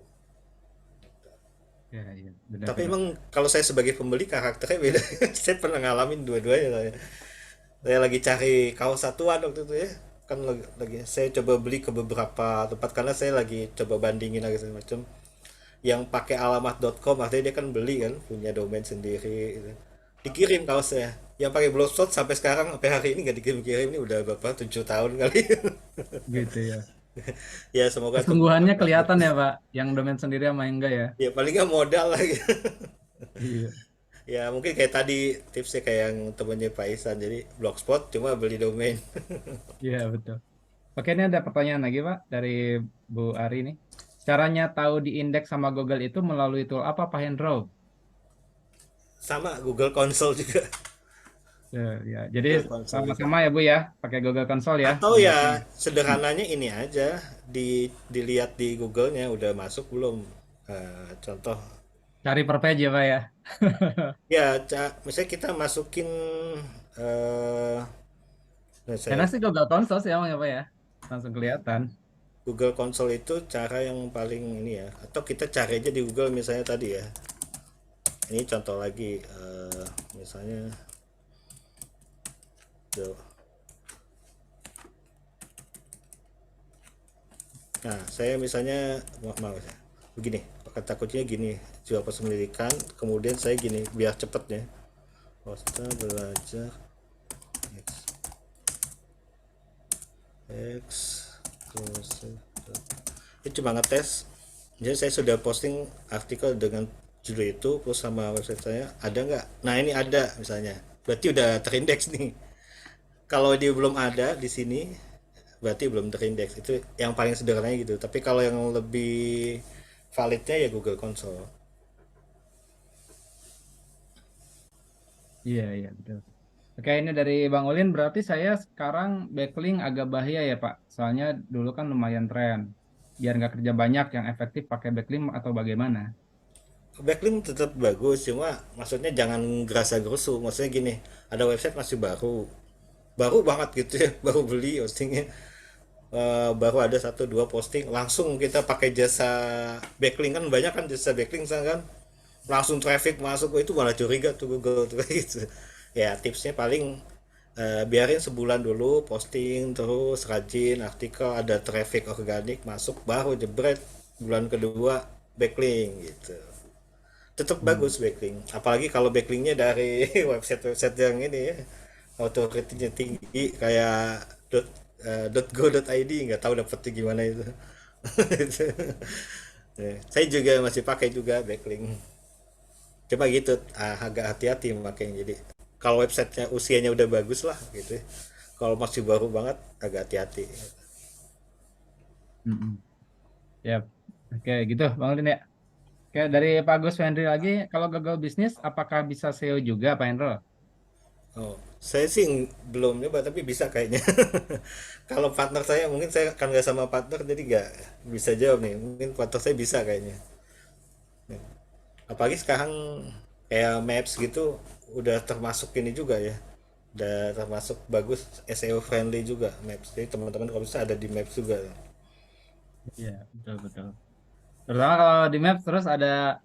Iya, iya, Tapi benar-benar. emang kalau saya sebagai pembeli karakternya beda. Saya pernah ngalamin dua-duanya soalnya. Saya lagi cari kaos satuan waktu itu ya, kan lagi saya coba beli ke beberapa tempat karena saya lagi coba bandingin lagi segala macam. Yang pakai alamat.com artinya dia kan beli kan punya domain sendiri gitu. Dikirim kaosnya. Yang pakai blogspot sampai sekarang sampai hari ini nggak dikirim-kirim, ini udah berapa 7 tahun kali. Gitu ya. Ya semoga Kesungguhannya kelihatan ya Pak, yang domain sendiri sama yang enggak ya. ya paling nggak modal lagi. Iya. Ya mungkin kayak tadi tipsnya kayak yang temennya Pak Isan, jadi blogspot cuma beli domain. Iya, betul. Oke, ini ada pertanyaan lagi, Pak, dari Bu Ari nih. Caranya tahu di indeks sama Google itu melalui tool apa, Pak Hendro? Sama Google Console juga. Ya, jadi Google Console bisa. sama-sama ya, Bu ya, pakai Google Console ya, Atau indexnya. ya sederhananya ini aja, dilihat di Google-nya udah masuk belum. Contoh Cari per page ya, Pak ya. ya, misalnya kita masukin eh nah saya Enak sih Google Console sih emang ya, Pak ya. Langsung kelihatan. Google Console itu cara yang paling ini ya. Atau kita cari aja di Google misalnya tadi ya. Ini contoh lagi, misalnya tuh. Nah, saya misalnya mau ya. Begini, kata kuncinya gini, jual pendidikan, kemudian saya gini, biar cepet ya. Posta belajar eksklusif. Ini cuma ngetes. Jadi saya sudah posting artikel dengan judul itu plus sama website saya, ada nggak? Nah ini ada misalnya, berarti udah terindeks nih. Kalau dia belum ada di sini, berarti belum terindeks. Itu yang paling sederhananya gitu. Tapi kalau yang lebih validnya ya Google Console. Iya, iya, betul. Oke, ini dari Bang Ulin, berarti saya sekarang backlink agak bahaya ya, Pak. Soalnya dulu kan lumayan tren. Biar nggak kerja banyak, yang efektif pakai backlink atau bagaimana? Backlink tetap bagus, cuma maksudnya jangan gerasa gerusu. Maksudnya gini, ada website masih baru, baru banget gitu ya, baru beli hostingnya. Baru ada satu dua posting langsung kita pakai jasa backlink, kan banyak kan jasa backlink sekarang kan, langsung traffic masuk. Oh, itu malah curiga tuh Google tuh kayak gitu. Ya tipsnya paling biarin sebulan dulu posting terus rajin artikel, ada traffic organik masuk, baru jebret bulan kedua backlink gitu. Tetap Hmm. bagus backlink, apalagi kalau backlinknya dari website-website yang ini ya, authority-nya tinggi kayak .go.id, nggak tahu dapetnya gimana itu. Ya, saya juga masih pakai juga backlink, coba gitu, agak hati-hati makanya. Jadi kalau websitenya usianya udah bagus lah gitu ya. Kalau masih baru banget agak hati-hati. Mm-mm. Ya, oke gitu, Bang Ulin ya. Oke, dari Pak Gus Henry lagi, kalau gagal bisnis, apakah bisa SEO juga, Pak Hendro? Oh, saya sih belum nyoba tapi bisa kayaknya. Kalau partner saya, mungkin saya kan nggak sama partner jadi nggak bisa jawab nih. Mungkin partner saya bisa kayaknya. Apalagi sekarang kayak Maps gitu udah termasuk ini juga ya. Udah termasuk bagus, SEO friendly juga Maps. Jadi teman-teman kalau bisa ada di Maps juga. Iya, betul betul. Terutama kalau di Maps terus ada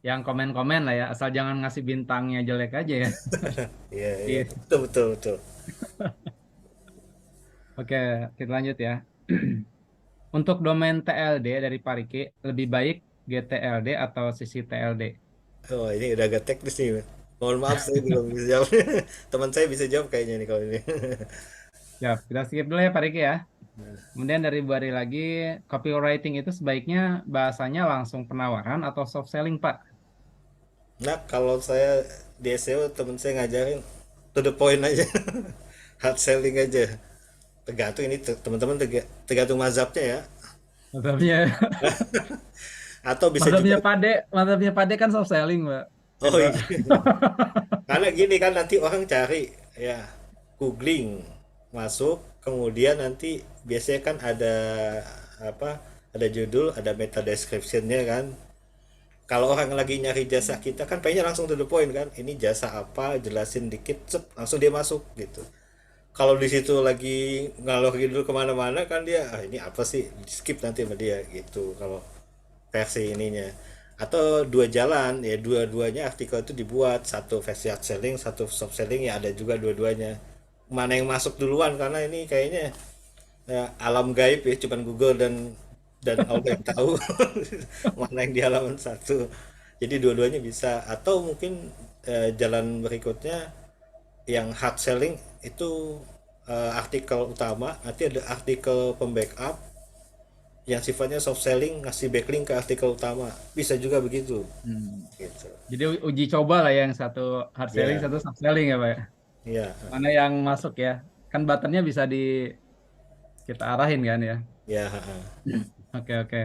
yang komen-komen lah ya, asal jangan ngasih bintangnya jelek aja ya. Iya, iya, Iya. betul, betul, betul. Oke, kita lanjut ya. Untuk domain TLD dari Pariki, lebih baik GTLD atau CCTLD? Oh, ini udah agak teknis nih. Mohon maaf saya belum bisa jawab. Teman saya bisa jawab kayaknya nih kalau ini. Ya, kita skip dulu ya Pariki ya. Kemudian dari Bu Ari lagi, copywriting itu sebaiknya bahasanya langsung penawaran atau soft selling, Pak? Nah, kalau saya di SEO teman saya ngajarin to the point aja. Hard selling aja. Tergantung ini teman-teman tergantung mazhabnya ya. Mantapnya, Atau bisa juga mantapnya Pade kan soft selling, Pak. oh Gitu. iya. Karena gini kan nanti orang cari ya googling masuk kemudian nanti biasanya kan ada apa ada judul ada meta descriptionnya kan kalau orang lagi nyari jasa kita kan pengennya langsung to the point kan ini jasa apa jelasin dikit cep, langsung dia masuk gitu kalau di situ lagi ngalor gitu kemana-mana kan dia ah, ini apa sih di skip nanti sama dia gitu kalau versi ininya atau dua jalan ya dua-duanya artikel itu dibuat satu versi hard selling satu soft selling ya ada juga dua-duanya mana yang masuk duluan karena ini kayaknya ya, alam gaib ya cuman Google dan Allah yang tahu mana yang di halaman satu jadi dua-duanya bisa atau mungkin jalan berikutnya yang hard selling itu artikel utama nanti ada artikel pembackup yang sifatnya soft selling ngasih backlink ke artikel utama bisa juga begitu Hmm. gitu Jadi uji coba lah yang satu hard selling, ya satu soft selling ya, Pak. Ya. ya Mana yang masuk ya? Kan buttonnya bisa kita arahin kan ya. ya Oke, oke.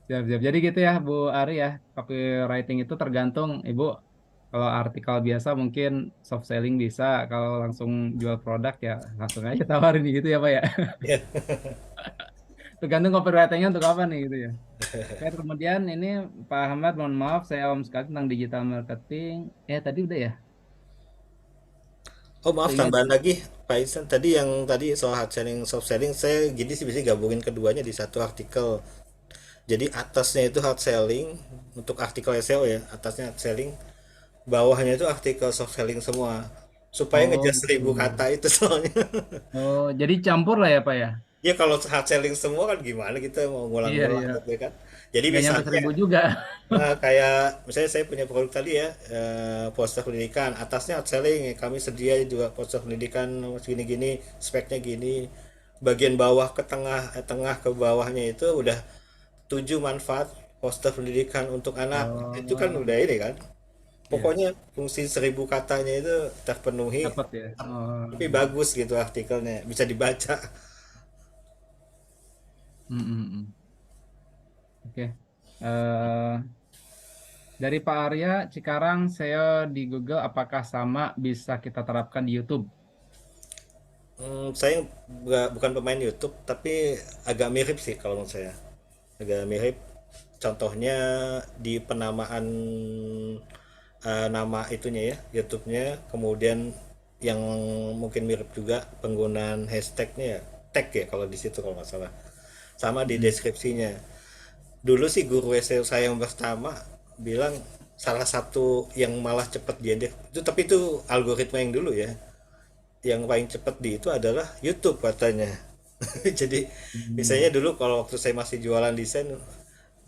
Siap, siap. Jadi gitu ya, Bu Ari ya. Copywriting itu tergantung, Ibu. Kalau artikel biasa mungkin soft selling bisa. Kalau langsung jual produk ya langsung aja tawarin gitu ya, Pak ya. ya Tergantung copywritingnya untuk apa nih gitu ya. Oke, kemudian ini Pak Ahmad, mohon maaf saya awam sekali tentang digital marketing. Tadi udah ya? oh maaf Seingat. tambahan lagi Pak Ihsan tadi yang tadi soal hard selling soft selling saya gini sih bisa gabungin keduanya di satu artikel jadi atasnya itu hard selling untuk artikel SEO ya atasnya hard selling bawahnya itu artikel soft selling semua supaya Oh, ngejar gitu. 1.000 kata itu soalnya Oh, jadi campur lah ya, Pak ya? ya kalau hard selling semua kan gimana kita mau Iya, ngulang-ngulang iya. gitu kan jadi Nggak nyampe misalnya 1000 juga. kayak misalnya saya punya produk tadi ya poster pendidikan atasnya hard selling ya, kami sedia juga poster pendidikan gini-gini speknya gini bagian bawah ke tengah tengah ke bawahnya itu udah 7 manfaat poster pendidikan untuk anak itu kan Oh, udah ini kan iya. pokoknya fungsi 1.000 katanya itu terpenuhi Dapat ya. Oh, tapi bagus gitu artikelnya bisa dibaca mm, mm, mm. Oke. Eh, dari Pak Arya, Cikarang SEO di Google apakah sama bisa kita terapkan di YouTube? Saya bukan pemain YouTube tapi agak mirip sih kalau menurut saya agak mirip contohnya di penamaan nama itunya ya YouTube-nya kemudian yang mungkin mirip juga penggunaan hashtagnya ya tag ya kalau di situ kalau nggak salah sama di Mm. deskripsinya dulu sih guru SEO saya yang pertama bilang salah satu yang malah cepat diindeks itu tapi itu algoritma yang dulu ya yang paling cepat di itu adalah YouTube katanya jadi misalnya Hmm. dulu kalau waktu saya masih jualan desain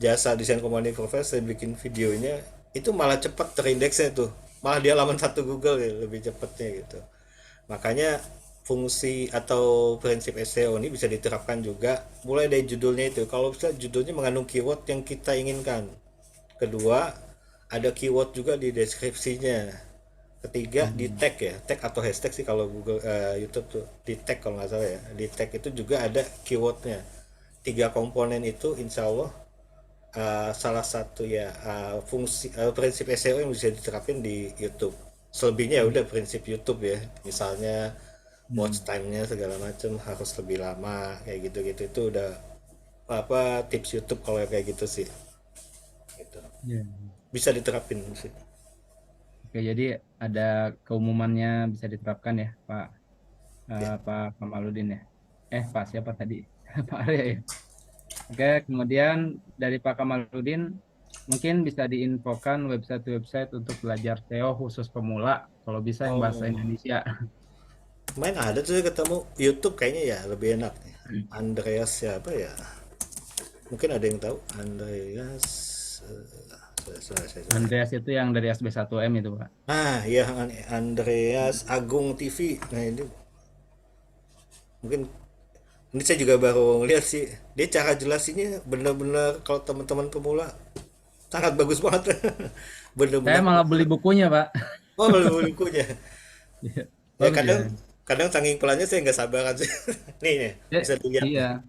jasa desain company profile saya bikin videonya itu malah cepat terindeksnya tuh malah di halaman satu Google ya lebih cepatnya gitu makanya fungsi atau prinsip SEO ini bisa diterapkan juga mulai dari judulnya itu kalau misalnya judulnya mengandung keyword yang kita inginkan kedua ada keyword juga di deskripsinya ketiga di Hmm. tag ya tag atau hashtag sih kalau Google YouTube tuh di tag kalau nggak salah ya di tag itu juga ada keywordnya tiga komponen itu insya Allah salah satu ya fungsi prinsip SEO yang bisa diterapin di YouTube selebihnya ya udah prinsip YouTube ya misalnya Hmm. watch time-nya segala macam harus lebih lama kayak gitu-gitu itu udah apa tips YouTube kalau kayak gitu sih gitu. Ya. Bisa diterapin sih Oke, jadi ada keumumannya bisa diterapkan ya, ya. Pak Kamaludin ya. Pak siapa tadi? Pak Arya ya. Oke, kemudian dari Pak Kamaludin, Mungkin bisa diinfokan website-website untuk belajar SEO khusus pemula. Kalau bisa yang bahasa Oh, Indonesia. main ada tuh ketemu YouTube kayaknya ya lebih enak. Andreas siapa ya? Mungkin ada yang tahu Andreas. Saya. Andreas itu yang dari SB1M itu, Pak. Nah, ya Andreas Agung TV. Nah, ini mungkin ini saya juga baru ngeliat sih. Dia cara jelasinnya bener-bener kalau teman-teman pemula sangat bagus banget. Saya Bener-bener. malah beli bukunya, Pak. Oh, bukunya. Iya. Ya Bagus ya. kadang kadang saking pelannya saya nggak sabaran sih. Nih, Ya, bisa dilihat nih. iya.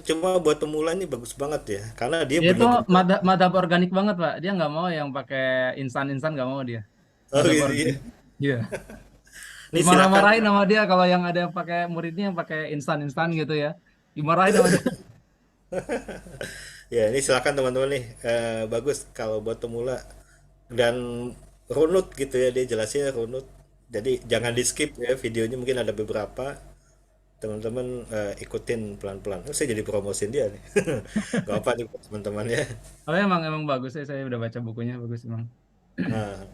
Cuma buat pemula ini bagus banget ya, karena dia Dia itu bener-bener. madhab organik banget, Pak. Dia nggak mau yang pakai instan-instan, nggak mau dia. Oh Madhab gitu ya. organik. Iya. Ini silakan. Dimarah-marahin sama dia kalau yang ada yang pakai muridnya yang pakai instan-instan gitu ya. Dimarahin sama dia. Ya, ini silakan teman-teman nih. Bagus kalau buat pemula dan runut gitu ya, dia jelasinnya runut. Jadi jangan di skip ya videonya, mungkin ada beberapa teman-teman ikutin pelan-pelan. Oh, saya jadi promosiin dia nih. Gak apa nih buat teman-teman ya. Oh, emang bagus ya. Saya udah baca bukunya, bagus emang. Nah,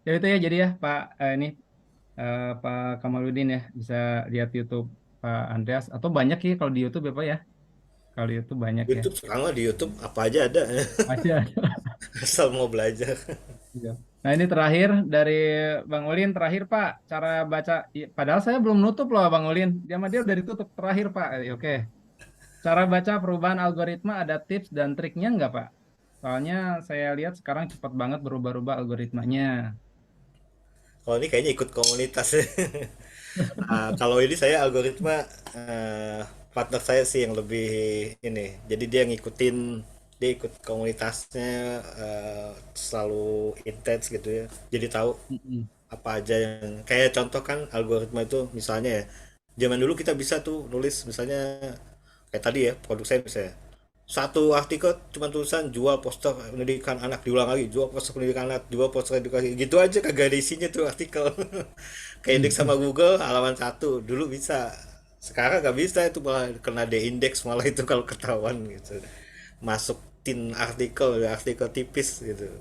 Ya itu ya, jadi ya Pak ini Pak Kamaludin ya, bisa lihat YouTube Pak Andreas, atau banyak ya kalau di YouTube ya Pak ya. Kalau di YouTube banyak ya. YouTube sekarang mah di YouTube apa aja ada. Aja. Asal mau belajar. Iya. Nah ini terakhir dari Bang Ulin, terakhir Pak, cara baca. Padahal saya belum nutup loh Bang Ulin, dia udah ditutup terakhir Pak. Oke, cara baca perubahan algoritma ada tips dan triknya nggak Pak? Soalnya saya lihat sekarang cepat banget berubah-ubah algoritmanya. Kalau ini kayaknya ikut komunitas. Kalau ini saya algoritma partner saya sih yang lebih ini. Jadi dia ikut komunitasnya selalu intens gitu ya. Jadi tahu Mm-mm. apa aja yang kayak contoh kan algoritma itu misalnya ya. Zaman dulu kita bisa tuh nulis misalnya kayak tadi ya produk saya misalnya satu artikel cuma tulisan jual poster pendidikan anak, diulang lagi jual poster pendidikan anak, jual poster edukasi, gitu aja kagak ada isinya tuh artikel. Kayak indeks sama Google halaman satu dulu bisa, sekarang nggak bisa, itu malah kena de-indeks malah itu kalau ketahuan gitu masukin artikel tipis gitu.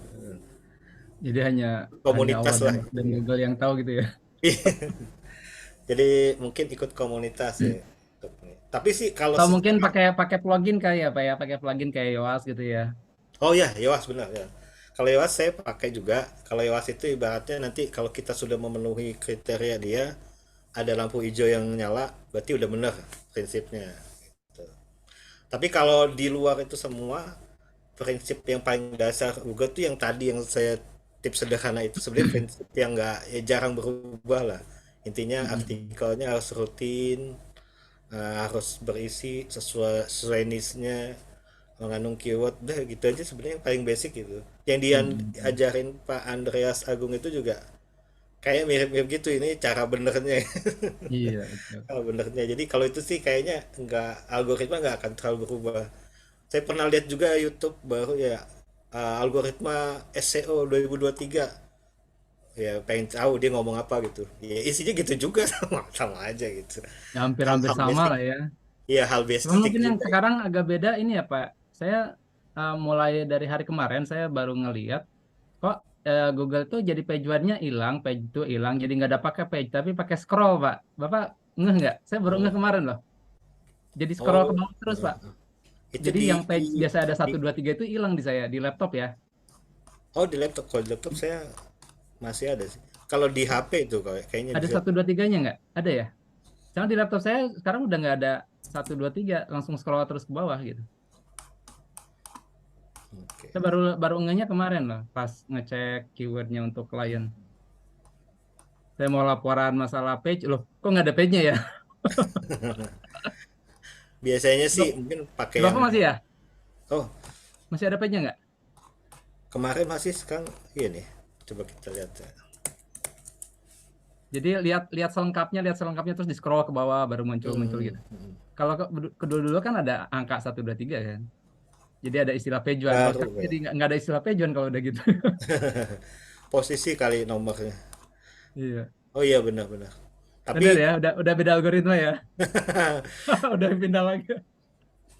Jadi hanya Allah Komunitas dan, lah. dan Google yang tahu gitu ya. Jadi mungkin ikut komunitas ya. Tapi sih kalau Atau mungkin pakai pakai plugin kayak ya Pak ya, pakai plugin kayak Yoast gitu ya. oh ya, Yoast benar ya. Kalau Yoast saya pakai juga. Kalau Yoast itu ibaratnya nanti kalau kita sudah memenuhi kriteria dia, ada lampu hijau yang nyala, berarti udah benar prinsipnya. Gitu. Tapi kalau di luar itu semua, prinsip yang paling dasar Google tuh yang tadi yang saya tips sederhana itu sebenarnya prinsip yang nggak ya jarang berubah lah. Intinya Mm-mm. artikelnya harus rutin, harus berisi sesuai niche-nya, mengandung keyword, udah gitu aja sebenarnya yang paling basic gitu. Yang dia Mm-mm. ajarin Pak Andreas Agung itu juga kayak mirip-mirip gitu, ini cara benernya. Iya, betul. Kalau benernya, jadi kalau itu sih kayaknya nggak, algoritma nggak akan terlalu berubah. Saya pernah lihat juga YouTube baru ya, algoritma SEO 2023, ya pengen tahu dia ngomong apa gitu, ya isinya gitu juga. Sama aja gitu, Ya, hampir-hampir hal-hal sama basic. lah ya. Iya, hal Cuma basic mungkin yang juga. sekarang agak beda ini ya Pak. Saya mulai dari hari kemarin saya baru ngeliat kok Google tuh jadi page one-nya hilang, page itu hilang, jadi nggak ada pakai page tapi pakai scroll Pak. Bapak ngeh nggak? Saya baru ngeh Oh, kemarin loh. Jadi scroll ke oh, bawah terus Pak. itu Jadi yang page biasa ada di satu 2 3 itu hilang di saya di laptop ya. oh di laptop. Kalau di laptop saya masih ada sih. Kalau di HP itu kayaknya Ada bisa. satu 2 3-nya nggak? Ada ya? Sekarang di laptop saya sekarang udah nggak ada satu 2 3, langsung scroll terus ke bawah gitu. Oke. Saya baru baru ngehnya kemarin loh, pas ngecek keywordnya untuk klien. Saya mau laporan masalah page, loh, kok nggak ada page-nya ya? Biasanya Di sih mungkin pakai yang Bapak masih ya? oh Masih ada page-nya nggak? kemarin masih, sekarang iya nih. Coba kita lihat ya. Jadi lihat lihat selengkapnya terus di scroll ke bawah baru muncul Hmm, gitu. hmm. Kalau ke dulu kan ada angka 1 2 3 kan. Jadi ada istilah page one. Kalau Baru sekarang ya. jadi nggak ada istilah page one kalau udah gitu. Posisi kali nomornya. Iya. Oh iya, benar-benar. Benar Tapi ya, udah beda algoritma ya. Udah pindah lagi.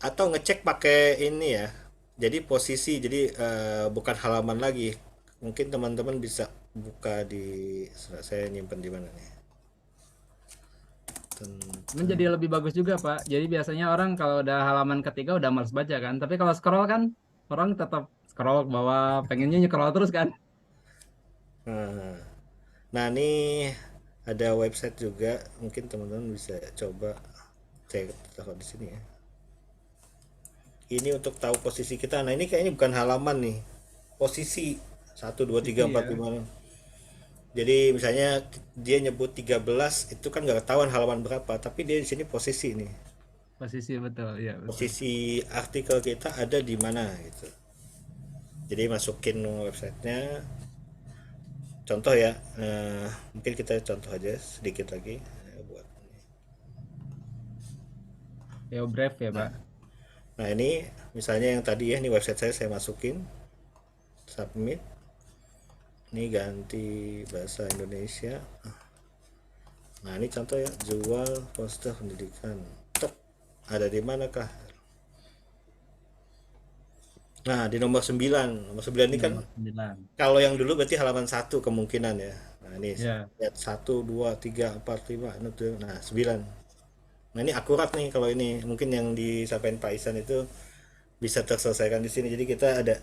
atau ngecek pakai ini ya, Jadi posisi, jadi bukan halaman lagi. Mungkin teman-teman bisa buka di, saya nyimpen di mana nih? Menjadi lebih bagus juga, Pak. Jadi biasanya orang kalau udah halaman ketiga udah males baca kan. Tapi kalau scroll kan orang tetap scroll ke bawah, pengennya scroll terus kan. Nah, nah ini ada website juga, mungkin teman-teman bisa coba cek taruh di sini ya. Ini untuk tahu posisi kita. Nah ini kayaknya bukan halaman nih, posisi 1, 2, 3, 4, Iya, 5. Jadi misalnya dia nyebut 13 itu kan nggak ketahuan halaman berapa, tapi dia di sini posisi nih. posisi betul, ya betul. Posisi artikel kita ada di mana gitu. Jadi masukin websitenya. Contoh ya, mungkin kita contoh aja sedikit lagi buat. Ya brave ya, Pak. Nah ini misalnya yang tadi ya, ini website saya masukin, submit. Ini ganti bahasa Indonesia. Nah ini contoh ya, jual poster pendidikan. Tek, ada di manakah? Nah di nomor 9. Nomor 9 ini kan Nomor 9. kalau yang dulu berarti halaman 1 kemungkinan ya. Nah ini Ya. lihat 1, 2, 3, 4, 5, nah 9. Nah ini akurat nih kalau ini. Mungkin yang disampaikan Pak Isan itu bisa terselesaikan di sini. Jadi kita ada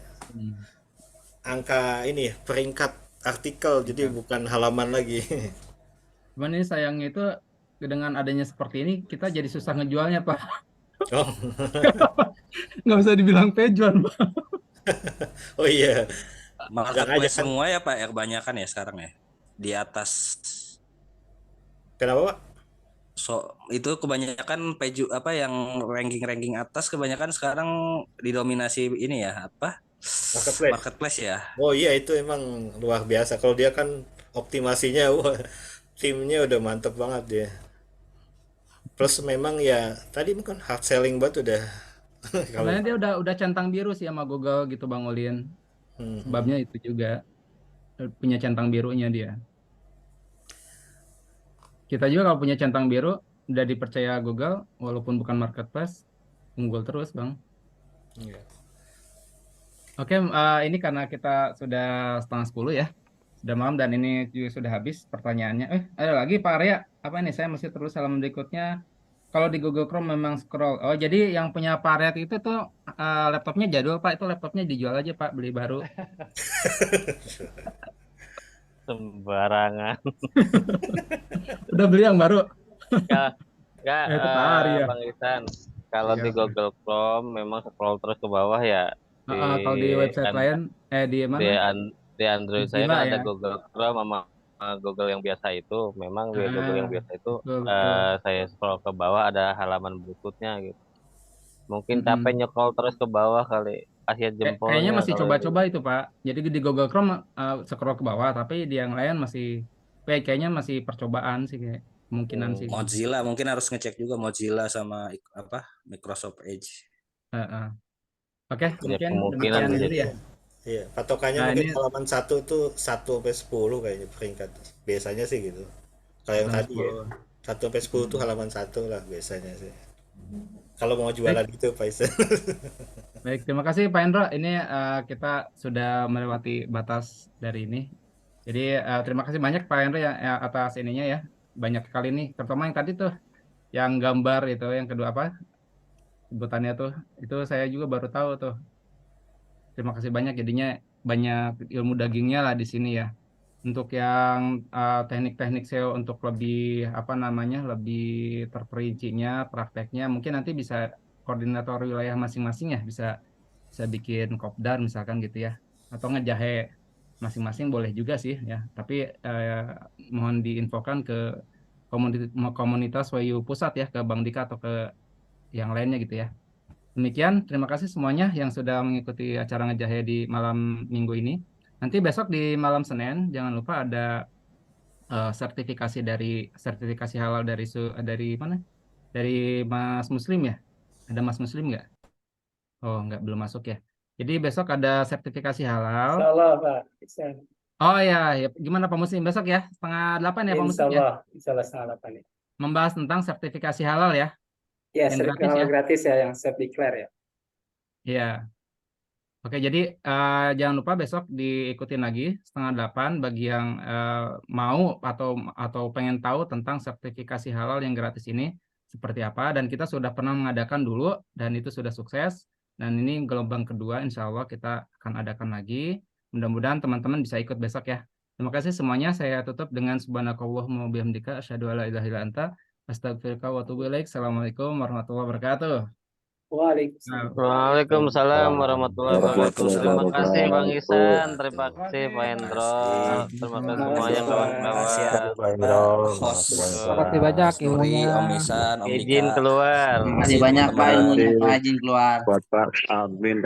angka ini peringkat artikel, jadi bukan halaman lagi. Cuman ini sayangnya itu dengan adanya seperti ini kita jadi susah ngejualnya, Pak. Oh, Nggak bisa dibilang pejuan, Pak. oh iya. Marketplace kan. semua ya Pak, ya kebanyakan ya sekarang ya. Di atas. Kenapa Pak? So, itu kebanyakan peju apa yang ranking-ranking atas kebanyakan sekarang didominasi ini ya, apa? Marketplace. Marketplace ya. Oh iya itu emang luar biasa. Kalau dia kan optimasinya, wah, timnya udah mantep banget dia. Plus memang ya tadi kan hard selling banget udah. Kalau Sebenarnya dia udah centang biru sih sama Google gitu, Bang Ulin. Sebabnya itu juga punya centang birunya dia. Kita juga kalau punya centang biru udah dipercaya Google walaupun bukan marketplace, unggul terus, Bang. Iya. Oke, ini karena kita sudah 9:30 ya. Sudah malam dan ini juga sudah habis pertanyaannya. Ada lagi Pak Arya. Apa ini? Saya masih terus halaman berikutnya. Kalau di Google Chrome memang scroll. Oh, jadi yang punya Pak Arya itu tuh laptopnya jadul, Pak. Itu laptopnya dijual aja, Pak. Beli baru. Sembarangan. Udah beli yang baru. Enggak, Itu Pak Arya. Bang Isan. Kalau Iya, di Google Chrome memang scroll terus ke bawah ya. kalau di website lain, di mana? Di Android saya Mozilla kan ada ya. Google Chrome sama Google yang biasa itu. Memang di Google yang biasa itu Betul. saya scroll ke bawah ada halaman berikutnya gitu. Mungkin capek nyekrol terus ke bawah kali. Kasih Kayaknya jempolnya masih kalau coba-coba itu, Pak. Jadi di Google Chrome scroll ke bawah, tapi di yang lain masih kayaknya masih percobaan sih kayak kemungkinan sih. Mozilla mungkin harus ngecek juga Mozilla sama apa Microsoft Edge. Oke, ya, mungkin kemungkinan demikian dulu jadi. ya. Iya, patokannya Nah, mungkin ini halaman 1 tuh 1 sampai 10 kayaknya peringkat. Biasanya sih gitu. Kalau yang tadi ya, 1 sampai 10 tuh halaman 1 lah biasanya sih. Kalau mau jualan gitu, Pak Isan. baik, terima kasih Pak Endro. Ini kita sudah melewati batas dari ini. Jadi terima kasih banyak Pak Endro ya atas ininya ya. Banyak sekali nih, terutama yang tadi tuh, yang gambar itu, yang kedua apa? Sebutannya tuh, itu saya juga baru tahu tuh. Terima kasih banyak, jadinya banyak ilmu dagingnya lah di sini ya. Untuk yang teknik-teknik SEO untuk lebih apa namanya lebih terperincinya prakteknya mungkin nanti bisa koordinator wilayah masing-masing ya bisa bikin kopdar misalkan gitu ya atau ngejahe masing-masing boleh juga sih ya tapi mohon diinfokan ke komunitas WU pusat ya ke Bang Dika atau ke yang lainnya gitu ya. Demikian, terima kasih semuanya yang sudah mengikuti acara ngejahe di malam minggu ini. Nanti besok di malam Senin, jangan lupa ada sertifikasi halal dari mana? Dari Mas Muslim ya? Ada Mas Muslim nggak? Oh, nggak, belum masuk ya. Jadi besok ada sertifikasi halal. Insyaallah Pak. Oh ya, gimana Pak Muslim besok ya? 7:30 ya Pak Muslim ya? Insyaallah 7:30 ya. Membahas tentang sertifikasi halal ya? Ya, Yang gratis sertifikat ya? gratis ya yang self declare ya. Iya. Oke, jadi jangan lupa besok diikutin lagi 7:30 bagi yang mau atau pengen tahu tentang sertifikasi halal yang gratis ini seperti apa. Dan kita sudah pernah mengadakan dulu dan itu sudah sukses. Dan ini gelombang kedua, insya Allah kita akan adakan lagi. Mudah-mudahan teman-teman bisa ikut besok ya. Terima kasih semuanya. Saya tutup dengan subhanakallahumma wa bihamdika asyhadu alla ilaha illa anta astaghfiruka wa atubu ilaik. Assalamualaikum warahmatullahi wabarakatuh. Waalaikumsalam warahmatullahi wabarakatuh. Terima kasih Bang Ihsan, terima kasih Pak Hendro, terima kasih semuanya kawan-kawan. Pak Indro, Host makasih Terima kasih banyak Nuri, Om ilmunya. Ihsan, Om Izin Dika. keluar. Terima Terima kasih kasih banyak Pak teman-teman. ilmunya, Pak izin keluar. buat Pak Admin